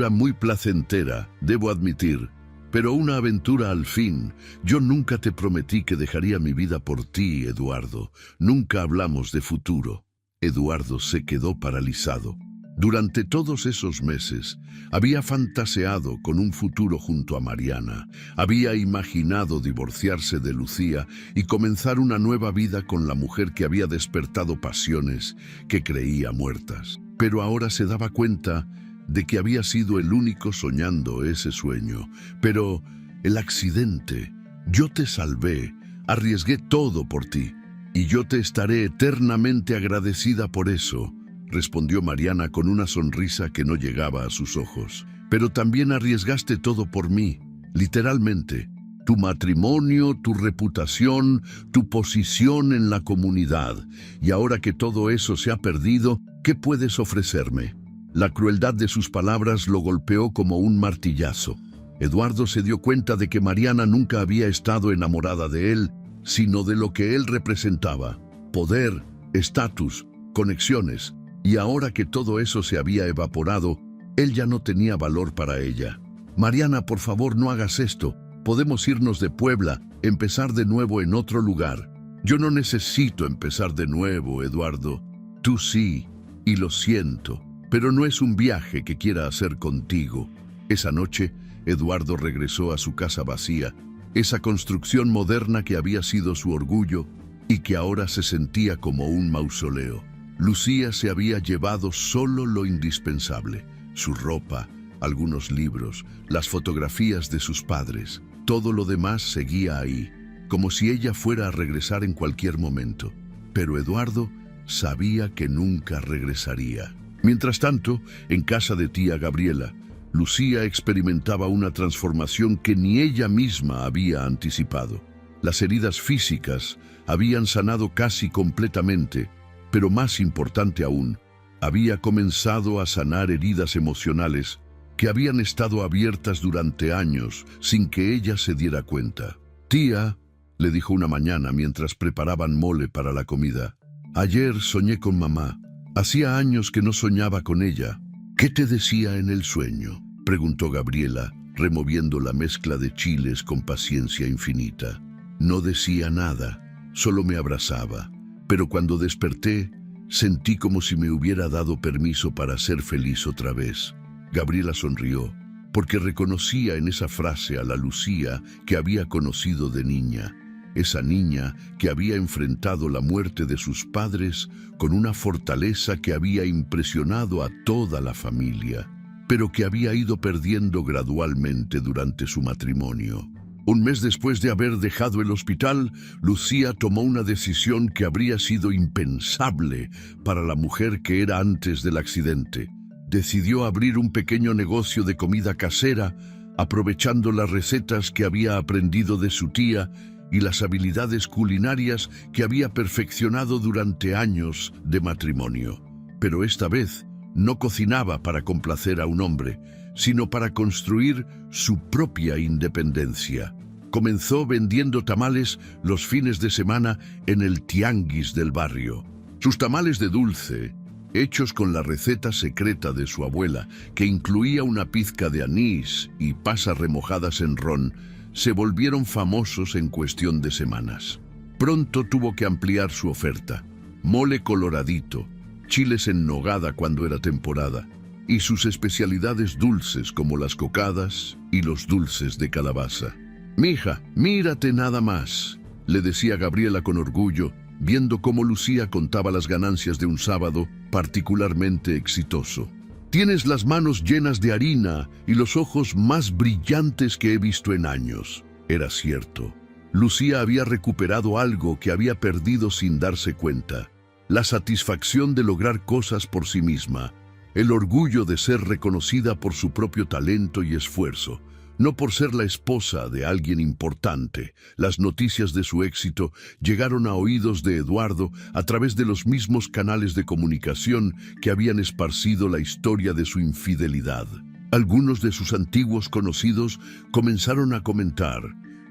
muy placentera, debo admitir, pero una aventura al fin. Yo nunca te prometí que dejaría mi vida por ti, Eduardo. Nunca hablamos de futuro». Eduardo se quedó paralizado. Durante todos esos meses, había fantaseado con un futuro junto a Mariana. Había imaginado divorciarse de Lucía y comenzar una nueva vida con la mujer que había despertado pasiones que creía muertas. Pero ahora se daba cuenta de que había sido el único soñando ese sueño. «Pero el accidente, yo te salvé, arriesgué todo por ti, y yo te estaré eternamente agradecida por eso», respondió Mariana con una sonrisa que no llegaba a sus ojos. «Pero también arriesgaste todo por mí, literalmente. Tu matrimonio, tu reputación, tu posición en la comunidad. Y ahora que todo eso se ha perdido, ¿qué puedes ofrecerme?». La crueldad de sus palabras lo golpeó como un martillazo. Eduardo se dio cuenta de que Mariana nunca había estado enamorada de él, sino de lo que él representaba: poder, estatus, conexiones. Y ahora que todo eso se había evaporado, él ya no tenía valor para ella. «Mariana, por favor, no hagas esto. Podemos irnos de Puebla, empezar de nuevo en otro lugar». «Yo no necesito empezar de nuevo, Eduardo. Tú sí, y lo siento, pero no es un viaje que quiera hacer contigo». Esa noche, Eduardo regresó a su casa vacía, esa construcción moderna que había sido su orgullo y que ahora se sentía como un mausoleo. Lucía se había llevado solo lo indispensable: su ropa, algunos libros, las fotografías de sus padres. Todo lo demás seguía ahí, como si ella fuera a regresar en cualquier momento. Pero Eduardo sabía que nunca regresaría. Mientras tanto, en casa de tía Gabriela, Lucía experimentaba una transformación que ni ella misma había anticipado. Las heridas físicas habían sanado casi completamente, pero más importante aún, había comenzado a sanar heridas emocionales que habían estado abiertas durante años sin que ella se diera cuenta. «Tía», le dijo una mañana mientras preparaban mole para la comida, «ayer soñé con mamá. Hacía años que no soñaba con ella». «¿Qué te decía en el sueño?», preguntó Gabriela, removiendo la mezcla de chiles con paciencia infinita. «No decía nada, solo me abrazaba, pero cuando desperté, sentí como si me hubiera dado permiso para ser feliz otra vez». Gabriela sonrió, porque reconocía en esa frase a la Lucía que había conocido de niña. Esa niña que había enfrentado la muerte de sus padres con una fortaleza que había impresionado a toda la familia, pero que había ido perdiendo gradualmente durante su matrimonio. Un mes después de haber dejado el hospital, Lucía tomó una decisión que habría sido impensable para la mujer que era antes del accidente. Decidió abrir un pequeño negocio de comida casera, aprovechando las recetas que había aprendido de su tía y las habilidades culinarias que había perfeccionado durante años de matrimonio. Pero esta vez no cocinaba para complacer a un hombre, sino para construir su propia independencia. Comenzó vendiendo tamales los fines de semana en el tianguis del barrio. Sus tamales de dulce, hechos con la receta secreta de su abuela, que incluía una pizca de anís y pasas remojadas en ron, se volvieron famosos en cuestión de semanas. Pronto tuvo que ampliar su oferta. Mole coloradito, chiles en nogada cuando era temporada, y sus especialidades dulces como las cocadas y los dulces de calabaza. «Mija, mírate nada más», le decía Gabriela con orgullo, viendo cómo Lucía contaba las ganancias de un sábado particularmente exitoso. «Tienes las manos llenas de harina y los ojos más brillantes que he visto en años». Era cierto. Lucía había recuperado algo que había perdido sin darse cuenta: la satisfacción de lograr cosas por sí misma, el orgullo de ser reconocida por su propio talento y esfuerzo, no por ser la esposa de alguien importante. Las noticias de su éxito llegaron a oídos de Eduardo a través de los mismos canales de comunicación que habían esparcido la historia de su infidelidad. Algunos de sus antiguos conocidos comenzaron a comentar,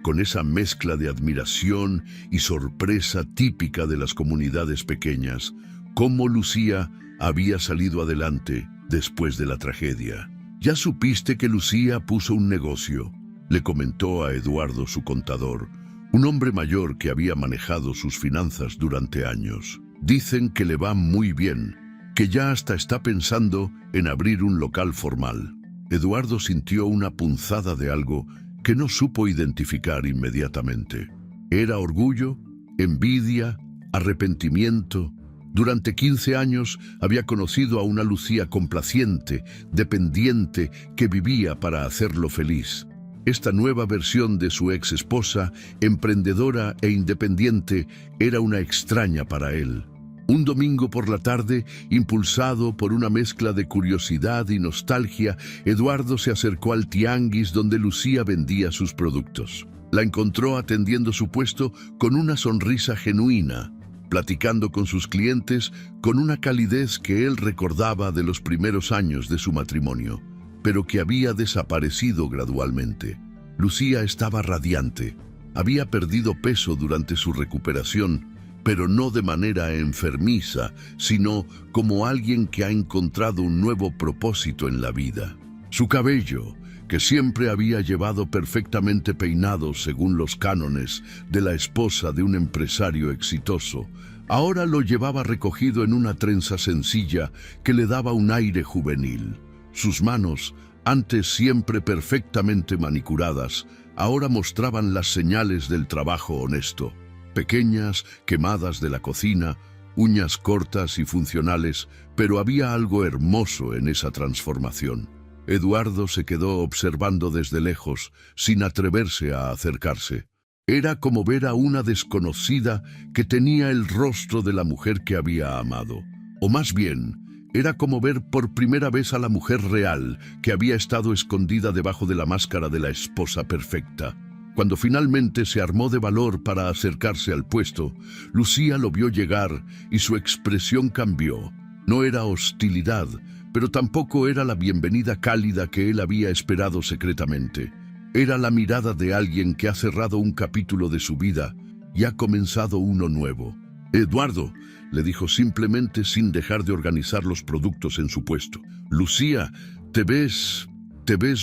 con esa mezcla de admiración y sorpresa típica de las comunidades pequeñas, cómo Lucía había salido adelante después de la tragedia. «Ya supiste que Lucía puso un negocio», le comentó a Eduardo su contador, un hombre mayor que había manejado sus finanzas durante años. «Dicen que le va muy bien, que ya hasta está pensando en abrir un local formal». Eduardo sintió una punzada de algo que no supo identificar inmediatamente. ¿Era orgullo, envidia, arrepentimiento? Durante 15 años había conocido a una Lucía complaciente, dependiente, que vivía para hacerlo feliz. Esta nueva versión de su ex esposa, emprendedora e independiente, era una extraña para él. Un domingo por la tarde, impulsado por una mezcla de curiosidad y nostalgia, Eduardo se acercó al tianguis donde Lucía vendía sus productos. La encontró atendiendo su puesto con una sonrisa genuina, platicando con sus clientes con una calidez que él recordaba de los primeros años de su matrimonio, pero que había desaparecido gradualmente. Lucía estaba radiante. Había perdido peso durante su recuperación, pero no de manera enfermiza, sino como alguien que ha encontrado un nuevo propósito en la vida. Su cabello, que siempre había llevado perfectamente peinado según los cánones de la esposa de un empresario exitoso, ahora lo llevaba recogido en una trenza sencilla que le daba un aire juvenil. Sus manos, antes siempre perfectamente manicuradas, ahora mostraban las señales del trabajo honesto. Pequeñas, quemadas de la cocina, uñas cortas y funcionales, pero había algo hermoso en esa transformación. Eduardo se quedó observando desde lejos, sin atreverse a acercarse. Era como ver a una desconocida que tenía el rostro de la mujer que había amado, o más bien, Era como ver por primera vez a la mujer real que había estado escondida debajo de la máscara de la esposa perfecta. Cuando finalmente se armó de valor para acercarse al puesto, Lucía lo vio llegar y su expresión cambió. No era hostilidad, pero tampoco era la bienvenida cálida que él había esperado secretamente. Era la mirada de alguien que ha cerrado un capítulo de su vida y ha comenzado uno nuevo. «Eduardo», le dijo simplemente sin dejar de organizar los productos en su puesto. «Lucía, te ves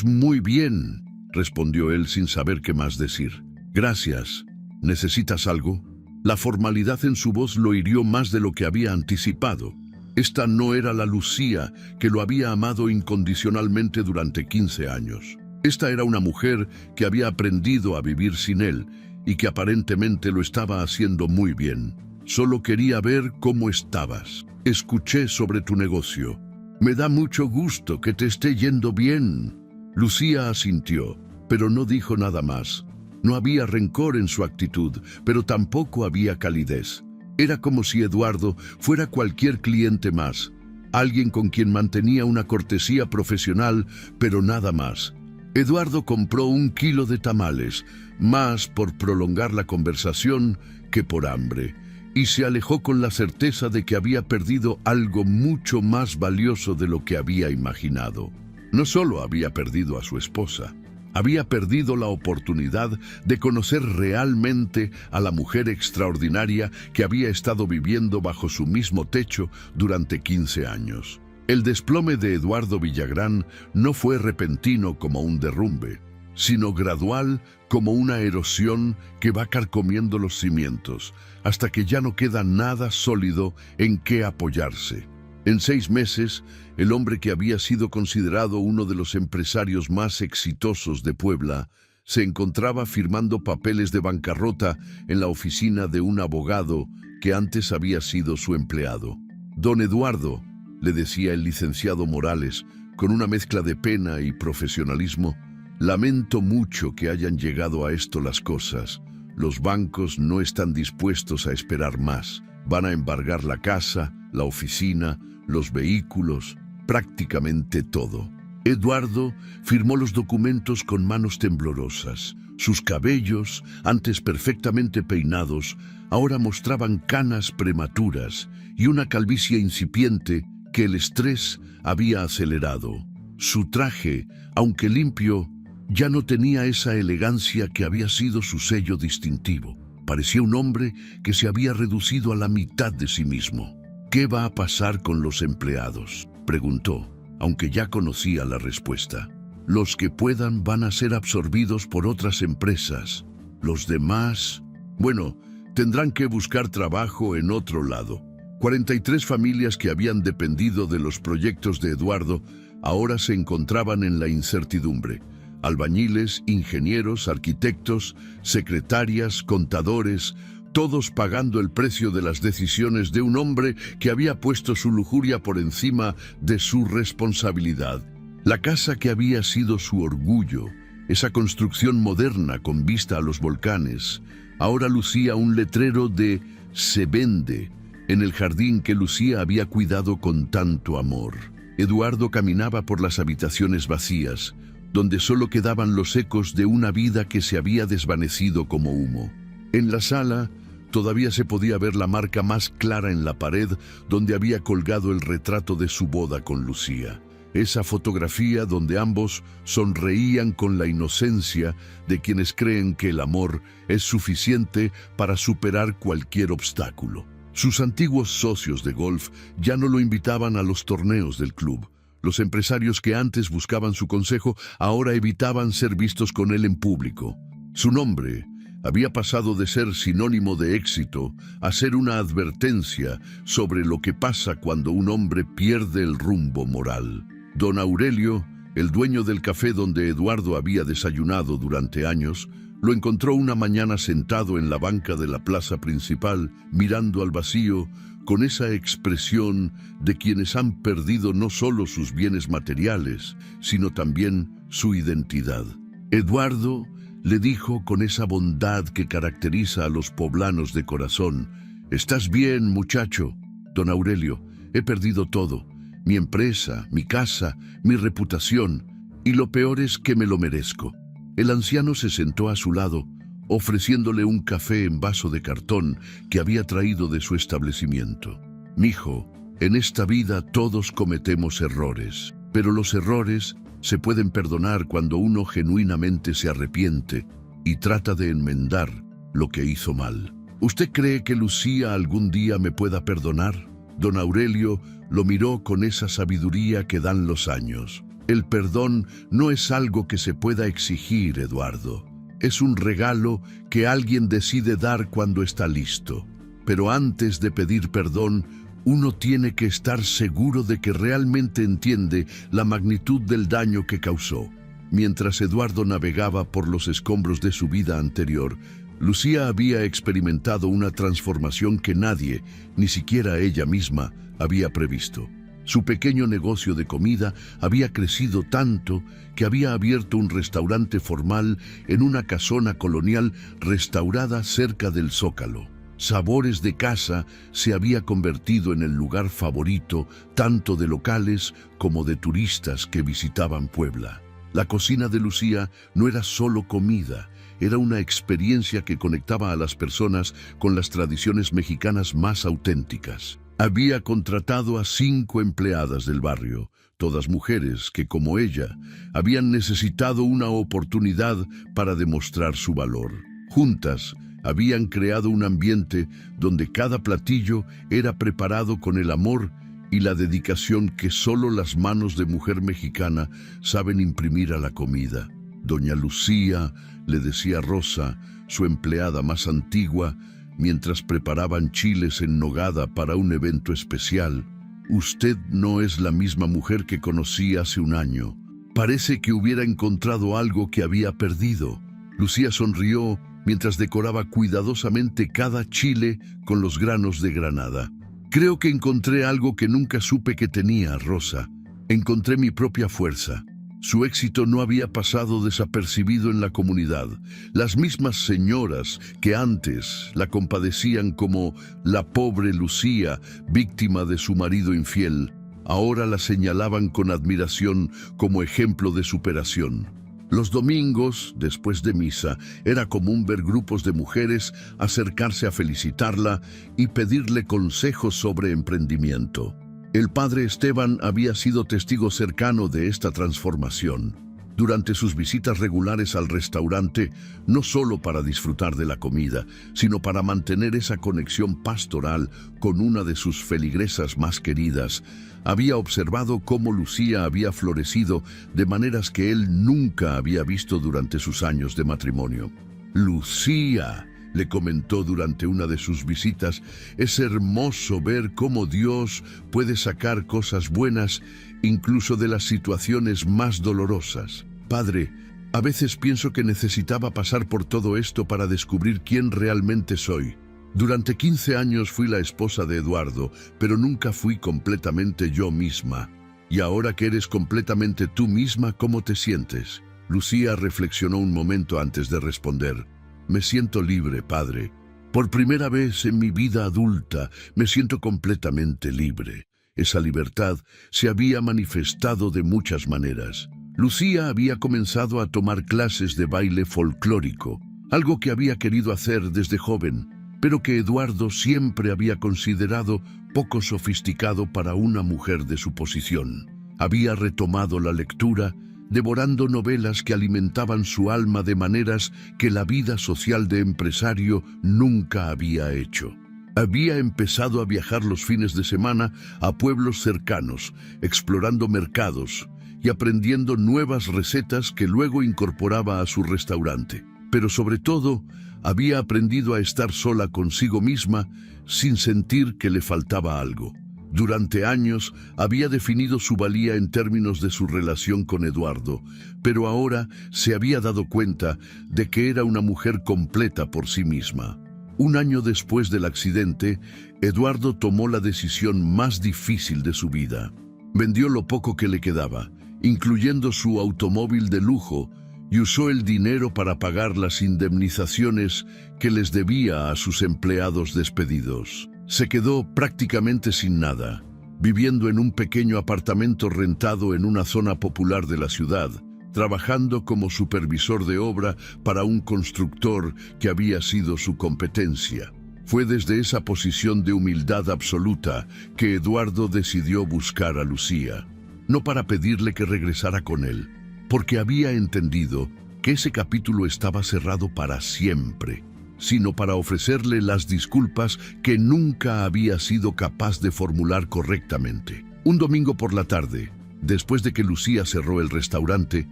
muy bien», respondió él sin saber qué más decir. «Gracias. ¿Necesitas algo?». La formalidad en su voz lo hirió más de lo que había anticipado. Esta no era la Lucía que lo había amado incondicionalmente durante 15 años. Esta era una mujer que había aprendido a vivir sin él y que aparentemente lo estaba haciendo muy bien. «Solo quería ver cómo estabas. Escuché sobre tu negocio. Me da mucho gusto que te esté yendo bien». Lucía asintió, pero no dijo nada más. No había rencor en su actitud, pero tampoco había calidez. Era como si Eduardo fuera cualquier cliente más, alguien con quien mantenía una cortesía profesional, pero nada más. Eduardo compró 1 kilo de tamales, más por prolongar la conversación que por hambre, y se alejó con la certeza de que había perdido algo mucho más valioso de lo que había imaginado. No solo había perdido a su esposa, había perdido la oportunidad de conocer realmente a la mujer extraordinaria que había estado viviendo bajo su mismo techo durante 15 años. El desplome de Eduardo Villagrán no fue repentino como un derrumbe, sino gradual como una erosión que va carcomiendo los cimientos, hasta que ya no queda nada sólido en qué apoyarse. En 6 meses, el hombre que había sido considerado uno de los empresarios más exitosos de Puebla se encontraba firmando papeles de bancarrota en la oficina de un abogado que antes había sido su empleado. «Don Eduardo», le decía el licenciado Morales, con una mezcla de pena y profesionalismo, «lamento mucho que hayan llegado a esto las cosas. Los bancos no están dispuestos a esperar más. Van a embargar la casa, la oficina, los vehículos, prácticamente todo». Eduardo firmó los documentos con manos temblorosas. Sus cabellos, antes perfectamente peinados, ahora mostraban canas prematuras y una calvicie incipiente que el estrés había acelerado. Su traje, aunque limpio, ya no tenía esa elegancia que había sido su sello distintivo. Parecía un hombre que se había reducido a la mitad de sí mismo. «¿Qué va a pasar con los empleados?», preguntó, aunque ya conocía la respuesta. «Los que puedan van a ser absorbidos por otras empresas. Los demás, bueno, tendrán que buscar trabajo en otro lado». 43 familias que habían dependido de los proyectos de Eduardo ahora se encontraban en la incertidumbre. Albañiles, ingenieros, arquitectos, secretarias, contadores, todos pagando el precio de las decisiones de un hombre que había puesto su lujuria por encima de su responsabilidad. La casa que había sido su orgullo, esa construcción moderna con vista a los volcanes, ahora lucía un letrero de «Se vende» en el jardín que Lucía había cuidado con tanto amor. Eduardo caminaba por las habitaciones vacías, donde solo quedaban los ecos de una vida que se había desvanecido como humo. En la sala todavía se podía ver la marca más clara en la pared donde había colgado el retrato de su boda con Lucía. Esa fotografía donde ambos sonreían con la inocencia de quienes creen que el amor es suficiente para superar cualquier obstáculo. Sus antiguos socios de golf ya no lo invitaban a los torneos del club. Los empresarios que antes buscaban su consejo ahora evitaban ser vistos con él en público. Su nombre había pasado de ser sinónimo de éxito a ser una advertencia sobre lo que pasa cuando un hombre pierde el rumbo moral. Don Aurelio, el dueño del café donde Eduardo había desayunado durante años, lo encontró una mañana sentado en la banca de la plaza principal, mirando al vacío, con esa expresión de quienes han perdido no solo sus bienes materiales, sino también su identidad. Eduardo le dijo con esa bondad que caracteriza a los poblanos de corazón: «¿Estás bien, muchacho?» «Don Aurelio, he perdido todo. mi empresa, mi casa, mi reputación, y lo peor es que me lo merezco. El anciano se sentó a su lado, ofreciéndole un café en vaso de cartón que había traído de su establecimiento. Mijo, en esta vida todos cometemos errores, pero los errores se pueden perdonar cuando uno genuinamente se arrepiente y trata de enmendar lo que hizo mal. ¿Usted cree que Lucía algún día me pueda perdonar? Don Aurelio lo miró con esa sabiduría que dan los años. El perdón no es algo que se pueda exigir, Eduardo. Es un regalo que alguien decide dar cuando está listo. Pero antes de pedir perdón, uno tiene que estar seguro de que realmente entiende la magnitud del daño que causó. Mientras Eduardo navegaba por los escombros de su vida anterior, Lucía había experimentado una transformación que nadie, ni siquiera ella misma, había previsto. Su pequeño negocio de comida había crecido tanto que había abierto un restaurante formal en una casona colonial restaurada cerca del Zócalo. Sabores de Casa se había convertido en el lugar favorito tanto de locales como de turistas que visitaban Puebla. La cocina de Lucía no era solo comida, era una experiencia que conectaba a las personas con las tradiciones mexicanas más auténticas. Había contratado a 5 empleadas del barrio, todas mujeres que, como ella, habían necesitado una oportunidad para demostrar su valor. Juntas, habían creado un ambiente donde cada platillo era preparado con el amor y la dedicación que solo las manos de mujer mexicana saben imprimir a la comida. Doña Lucía, le decía Rosa, su empleada más antigua, mientras preparaban chiles en nogada para un evento especial: usted no es la misma mujer que conocí hace un año. Parece que hubiera encontrado algo que había perdido. Lucía sonrió mientras decoraba cuidadosamente cada chile con los granos de granada. Creo que encontré algo que nunca supe que tenía, Rosa. Encontré mi propia fuerza. Su éxito no había pasado desapercibido en la comunidad. Las mismas señoras que antes la compadecían como la pobre Lucía, víctima de su marido infiel, ahora la señalaban con admiración como ejemplo de superación. Los domingos, después de misa, era común ver grupos de mujeres acercarse a felicitarla y pedirle consejos sobre emprendimiento. El padre Esteban había sido testigo cercano de esta transformación. Durante sus visitas regulares al restaurante, no solo para disfrutar de la comida, sino para mantener esa conexión pastoral con una de sus feligresas más queridas, había observado cómo Lucía había florecido de maneras que él nunca había visto durante sus años de matrimonio. «Lucía», le comentó durante una de sus visitas, «es hermoso ver cómo Dios puede sacar cosas buenas incluso de las situaciones más dolorosas. Padre, a veces pienso que necesitaba pasar por todo esto para descubrir quién realmente soy. Durante 15 años fui la esposa de Eduardo, pero nunca fui completamente yo misma. Y ahora que eres completamente tú misma, ¿cómo te sientes?» Lucía reflexionó un momento antes de responder. «Me siento libre, padre. Por primera vez en mi vida adulta, me siento completamente libre». Esa libertad se había manifestado de muchas maneras. Lucía había comenzado a tomar clases de baile folclórico, algo que había querido hacer desde joven, pero que Eduardo siempre había considerado poco sofisticado para una mujer de su posición. Había retomado la lectura, devorando novelas que alimentaban su alma de maneras que la vida social de empresario nunca había hecho. Había empezado a viajar los fines de semana a pueblos cercanos, explorando mercados y aprendiendo nuevas recetas que luego incorporaba a su restaurante. Pero sobre todo, había aprendido a estar sola consigo misma sin sentir que le faltaba algo. Durante años había definido su valía en términos de su relación con Eduardo, pero ahora se había dado cuenta de que era una mujer completa por sí misma. Un año después del accidente, Eduardo tomó la decisión más difícil de su vida. Vendió lo poco que le quedaba, incluyendo su automóvil de lujo, y usó el dinero para pagar las indemnizaciones que les debía a sus empleados despedidos. Se quedó prácticamente sin nada, viviendo en un pequeño apartamento rentado en una zona popular de la ciudad, trabajando como supervisor de obra para un constructor que había sido su competencia. Fue desde esa posición de humildad absoluta que Eduardo decidió buscar a Lucía, no para pedirle que regresara con él, porque había entendido que ese capítulo estaba cerrado para siempre, sino para ofrecerle las disculpas que nunca había sido capaz de formular correctamente. Un domingo por la tarde, después de que Lucía cerró el restaurante,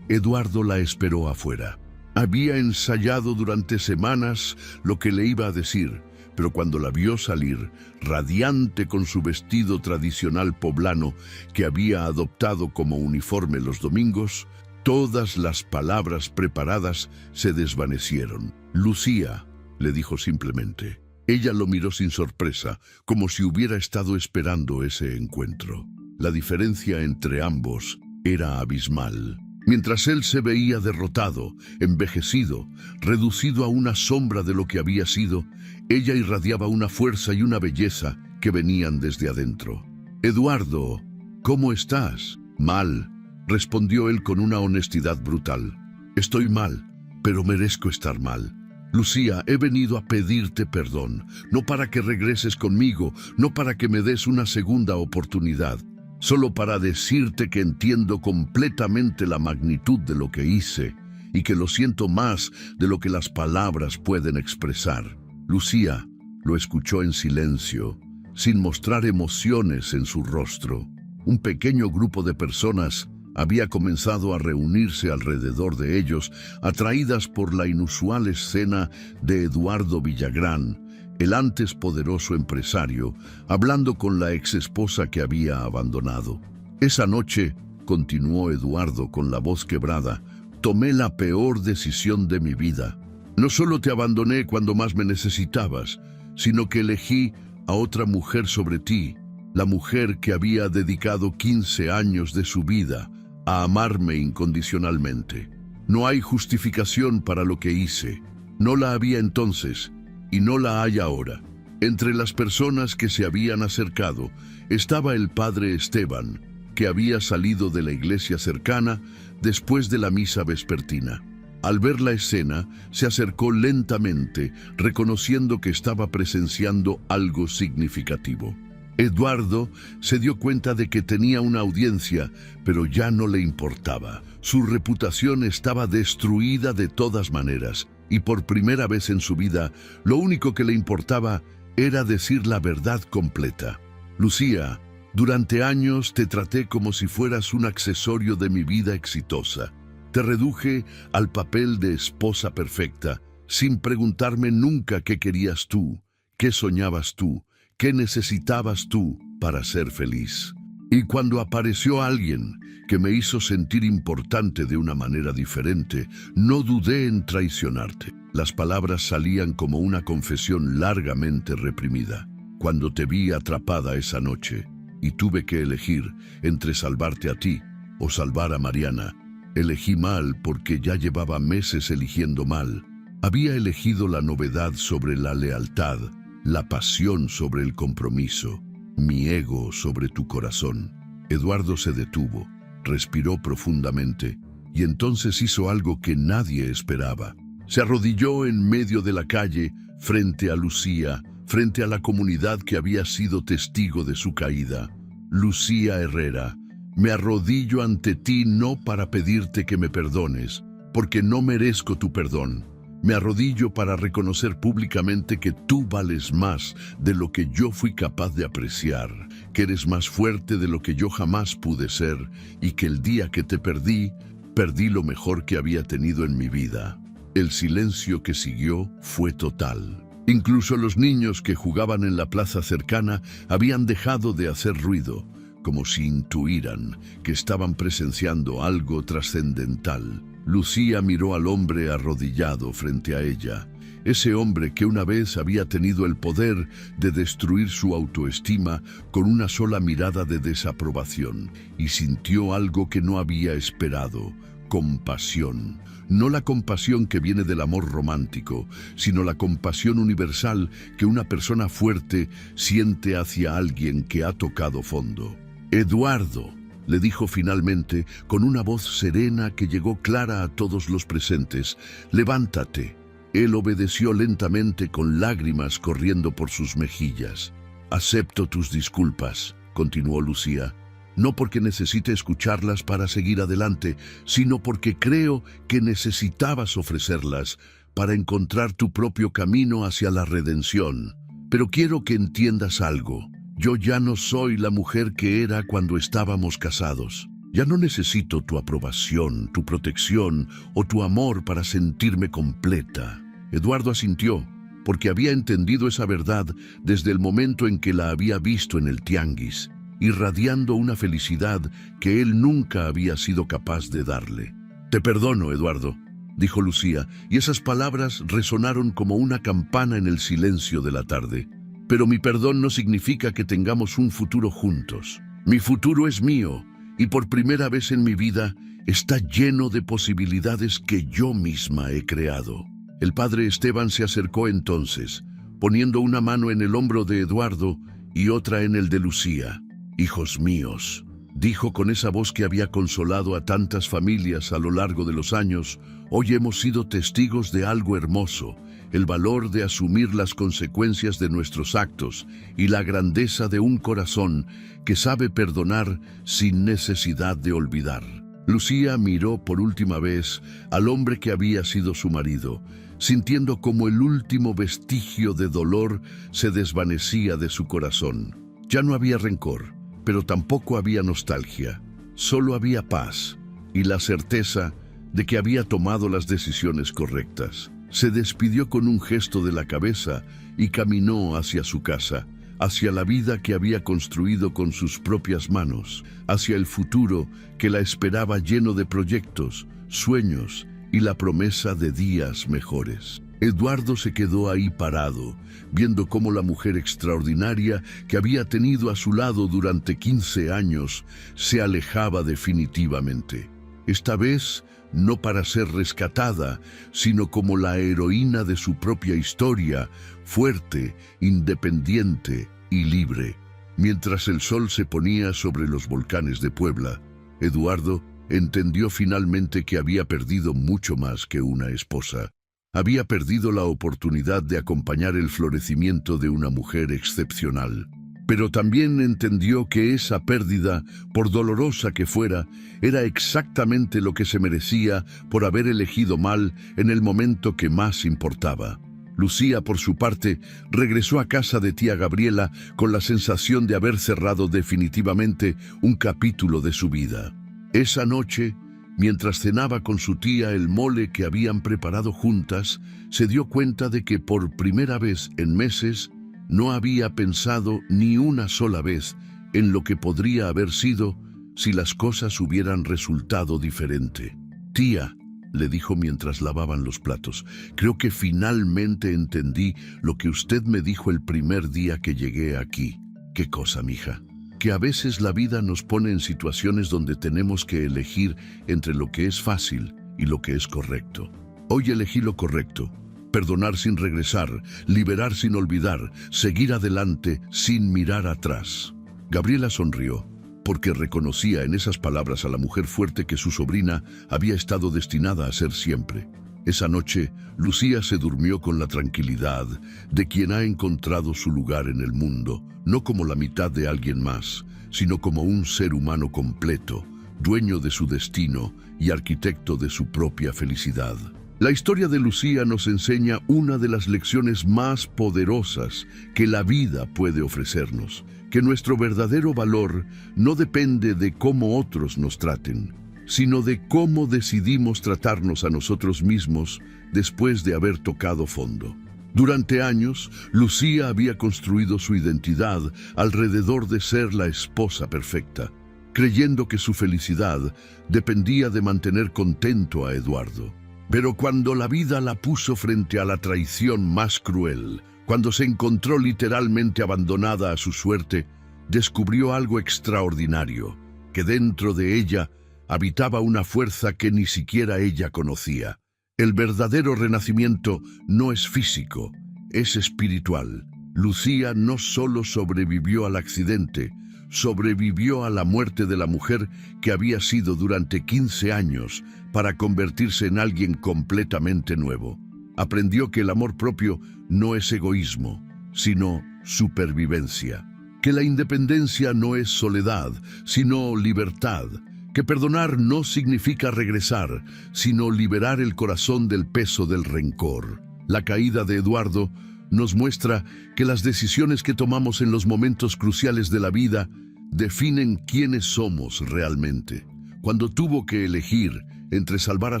Eduardo la esperó afuera. Había ensayado durante semanas lo que le iba a decir, pero cuando la vio salir, radiante con su vestido tradicional poblano que había adoptado como uniforme los domingos, todas las palabras preparadas se desvanecieron. «Lucía», le dijo simplemente. Ella lo miró sin sorpresa, como si hubiera estado esperando ese encuentro. La diferencia entre ambos era abismal. Mientras él se veía derrotado, envejecido, reducido a una sombra de lo que había sido, ella irradiaba una fuerza y una belleza que venían desde adentro. «Eduardo, ¿cómo estás?» «Mal», respondió él con una honestidad brutal. «Estoy mal, pero merezco estar mal. Lucía, he venido a pedirte perdón, no para que regreses conmigo, no para que me des una segunda oportunidad, solo para decirte que entiendo completamente la magnitud de lo que hice y que lo siento más de lo que las palabras pueden expresar». Lucía lo escuchó en silencio, sin mostrar emociones en su rostro. Un pequeño grupo de personas había comenzado a reunirse alrededor de ellos, atraídas por la inusual escena de Eduardo Villagrán, el antes poderoso empresario, hablando con la exesposa que había abandonado. «Esa noche», continuó Eduardo con la voz quebrada, «tomé la peor decisión de mi vida. No solo te abandoné cuando más me necesitabas, sino que elegí a otra mujer sobre ti, la mujer que había dedicado 15 años de su vida a amarme incondicionalmente. No hay justificación para lo que hice. No la había entonces y no la hay ahora». Entre las personas que se habían acercado estaba el padre Esteban, que había salido de la iglesia cercana después de la misa vespertina. Al ver la escena, se acercó lentamente, reconociendo que estaba presenciando algo significativo. Eduardo se dio cuenta de que tenía una audiencia, pero ya no le importaba. Su reputación estaba destruida de todas maneras, y por primera vez en su vida, lo único que le importaba era decir la verdad completa. «Lucía, durante años te traté como si fueras un accesorio de mi vida exitosa. Te reduje al papel de esposa perfecta, sin preguntarme nunca qué querías tú, qué soñabas tú, qué necesitabas tú para ser feliz. Y cuando apareció alguien que me hizo sentir importante de una manera diferente, no dudé en traicionarte». Las palabras salían como una confesión largamente reprimida. «Cuando te vi atrapada esa noche y tuve que elegir entre salvarte a ti o salvar a Mariana, elegí mal porque ya llevaba meses eligiendo mal. Había elegido la novedad sobre la lealtad, la pasión sobre el compromiso, mi ego sobre tu corazón». Eduardo se detuvo, respiró profundamente y entonces hizo algo que nadie esperaba. Se arrodilló en medio de la calle, frente a Lucía, frente a la comunidad que había sido testigo de su caída. «Lucía Herrera, me arrodillo ante ti no para pedirte que me perdones, porque no merezco tu perdón. Me arrodillo para reconocer públicamente que tú vales más de lo que yo fui capaz de apreciar, que eres más fuerte de lo que yo jamás pude ser, y que el día que te perdí, perdí lo mejor que había tenido en mi vida». El silencio que siguió fue total. Incluso los niños que jugaban en la plaza cercana habían dejado de hacer ruido, como si intuyeran que estaban presenciando algo trascendental. Lucía miró al hombre arrodillado frente a ella, ese hombre que una vez había tenido el poder de destruir su autoestima con una sola mirada de desaprobación, y sintió algo que no había esperado, compasión. No la compasión que viene del amor romántico, sino la compasión universal que una persona fuerte siente hacia alguien que ha tocado fondo. Eduardo, le dijo finalmente con una voz serena que llegó clara a todos los presentes, levántate. Él obedeció lentamente con lágrimas corriendo por sus mejillas. Acepto tus disculpas, continuó Lucía. No porque necesite escucharlas para seguir adelante, sino porque creo que necesitabas ofrecerlas para encontrar tu propio camino hacia la redención. Pero quiero que entiendas algo. Yo ya no soy la mujer que era cuando estábamos casados. Ya no necesito tu aprobación, tu protección o tu amor para sentirme completa. Eduardo asintió, porque había entendido esa verdad desde el momento en que la había visto en el tianguis, irradiando una felicidad que él nunca había sido capaz de darle. Te perdono, Eduardo, dijo Lucía, y esas palabras resonaron como una campana en el silencio de la tarde. Pero mi perdón no significa que tengamos un futuro juntos. Mi futuro es mío, y por primera vez en mi vida está lleno de posibilidades que yo misma he creado. El padre Esteban se acercó entonces, poniendo una mano en el hombro de Eduardo y otra en el de Lucía. Hijos míos, dijo con esa voz que había consolado a tantas familias a lo largo de los años, hoy hemos sido testigos de algo hermoso, el valor de asumir las consecuencias de nuestros actos y la grandeza de un corazón que sabe perdonar sin necesidad de olvidar. Lucía miró por última vez al hombre que había sido su marido, sintiendo como el último vestigio de dolor se desvanecía de su corazón. Ya no había rencor, pero tampoco había nostalgia. Solo había paz y la certeza de que había tomado las decisiones correctas. Se despidió con un gesto de la cabeza y caminó hacia su casa, hacia la vida que había construido con sus propias manos, hacia el futuro que la esperaba lleno de proyectos, sueños y la promesa de días mejores. Eduardo se quedó ahí parado, viendo cómo la mujer extraordinaria que había tenido a su lado durante 15 años se alejaba definitivamente. Esta vez, no para ser rescatada, sino como la heroína de su propia historia, fuerte, independiente y libre. Mientras el sol se ponía sobre los volcanes de Puebla, Eduardo entendió finalmente que había perdido mucho más que una esposa. Había perdido la oportunidad de acompañar el florecimiento de una mujer excepcional. Pero también entendió que esa pérdida, por dolorosa que fuera, era exactamente lo que se merecía por haber elegido mal en el momento que más importaba. Lucía, por su parte, regresó a casa de tía Gabriela con la sensación de haber cerrado definitivamente un capítulo de su vida. Esa noche, mientras cenaba con su tía el mole que habían preparado juntas, se dio cuenta de que por primera vez en meses no había pensado ni una sola vez en lo que podría haber sido si las cosas hubieran resultado diferente. Tía, le dijo mientras lavaban los platos, creo que finalmente entendí lo que usted me dijo el primer día que llegué aquí. ¿Qué cosa, mija? Que a veces la vida nos pone en situaciones donde tenemos que elegir entre lo que es fácil y lo que es correcto. Hoy elegí lo correcto. Perdonar sin regresar, liberar sin olvidar, seguir adelante sin mirar atrás. Gabriela sonrió, porque reconocía en esas palabras a la mujer fuerte que su sobrina había estado destinada a ser siempre. Esa noche, Lucía se durmió con la tranquilidad de quien ha encontrado su lugar en el mundo, no como la mitad de alguien más, sino como un ser humano completo, dueño de su destino y arquitecto de su propia felicidad. La historia de Lucía nos enseña una de las lecciones más poderosas que la vida puede ofrecernos, que nuestro verdadero valor no depende de cómo otros nos traten, sino de cómo decidimos tratarnos a nosotros mismos después de haber tocado fondo. Durante años, Lucía había construido su identidad alrededor de ser la esposa perfecta, creyendo que su felicidad dependía de mantener contento a Eduardo. Pero cuando la vida la puso frente a la traición más cruel, cuando se encontró literalmente abandonada a su suerte, descubrió algo extraordinario, que dentro de ella habitaba una fuerza que ni siquiera ella conocía. El verdadero renacimiento no es físico, es espiritual. Lucía no solo sobrevivió al accidente, sobrevivió a la muerte de la mujer que había sido durante 15 años para convertirse en alguien completamente nuevo. Aprendió que el amor propio no es egoísmo, sino supervivencia. Que la independencia no es soledad, sino libertad. Que perdonar no significa regresar, sino liberar el corazón del peso del rencor. La caída de Eduardo nos muestra que las decisiones que tomamos en los momentos cruciales de la vida definen quiénes somos realmente. Cuando tuvo que elegir entre salvar a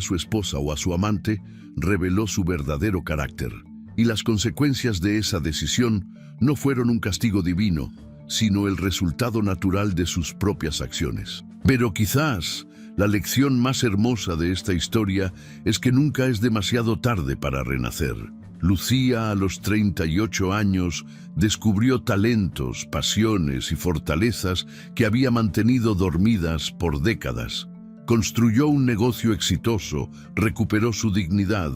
su esposa o a su amante, reveló su verdadero carácter. Y las consecuencias de esa decisión no fueron un castigo divino, sino el resultado natural de sus propias acciones. Pero quizás la lección más hermosa de esta historia es que nunca es demasiado tarde para renacer. Lucía, a los 38 años, descubrió talentos, pasiones y fortalezas que había mantenido dormidas por décadas. Construyó un negocio exitoso, recuperó su dignidad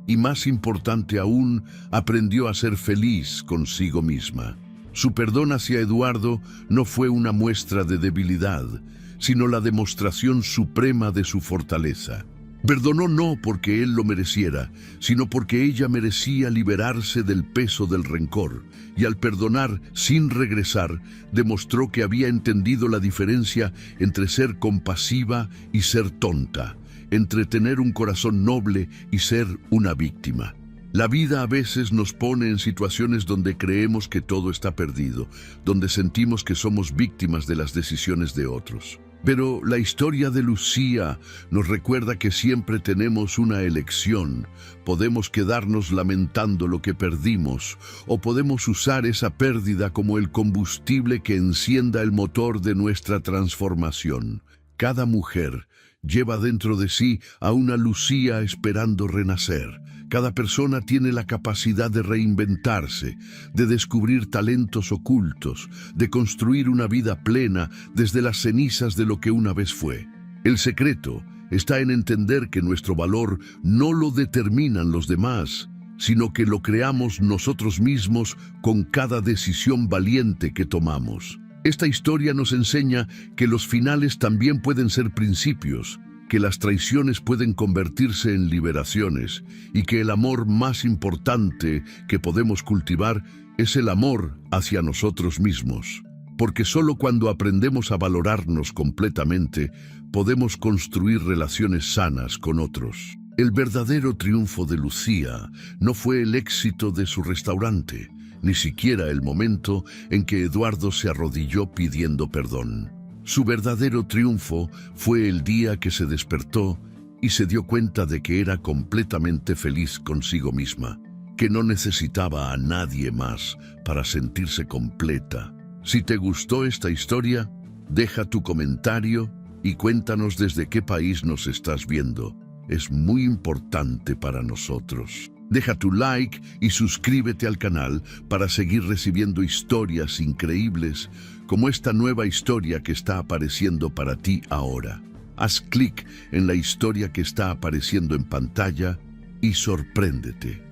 y, más importante aún, aprendió a ser feliz consigo misma. Su perdón hacia Eduardo no fue una muestra de debilidad, sino la demostración suprema de su fortaleza. Perdonó no porque él lo mereciera, sino porque ella merecía liberarse del peso del rencor, y al perdonar sin regresar, demostró que había entendido la diferencia entre ser compasiva y ser tonta, entre tener un corazón noble y ser una víctima. La vida a veces nos pone en situaciones donde creemos que todo está perdido, donde sentimos que somos víctimas de las decisiones de otros. Pero la historia de Lucía nos recuerda que siempre tenemos una elección. Podemos quedarnos lamentando lo que perdimos, o podemos usar esa pérdida como el combustible que encienda el motor de nuestra transformación. Cada mujer lleva dentro de sí a una Lucía esperando renacer. Cada persona tiene la capacidad de reinventarse, de descubrir talentos ocultos, de construir una vida plena desde las cenizas de lo que una vez fue. El secreto está en entender que nuestro valor no lo determinan los demás, sino que lo creamos nosotros mismos con cada decisión valiente que tomamos. Esta historia nos enseña que los finales también pueden ser principios, que las traiciones pueden convertirse en liberaciones y que el amor más importante que podemos cultivar es el amor hacia nosotros mismos. Porque solo cuando aprendemos a valorarnos completamente podemos construir relaciones sanas con otros. El verdadero triunfo de Lucía no fue el éxito de su restaurante, ni siquiera el momento en que Eduardo se arrodilló pidiendo perdón. Su verdadero triunfo fue el día que se despertó y se dio cuenta de que era completamente feliz consigo misma, que no necesitaba a nadie más para sentirse completa. Si te gustó esta historia, deja tu comentario y cuéntanos desde qué país nos estás viendo. Es muy importante para nosotros. Deja tu like y suscríbete al canal para seguir recibiendo historias increíbles como esta nueva historia que está apareciendo para ti ahora. Haz clic en la historia que está apareciendo en pantalla y sorpréndete.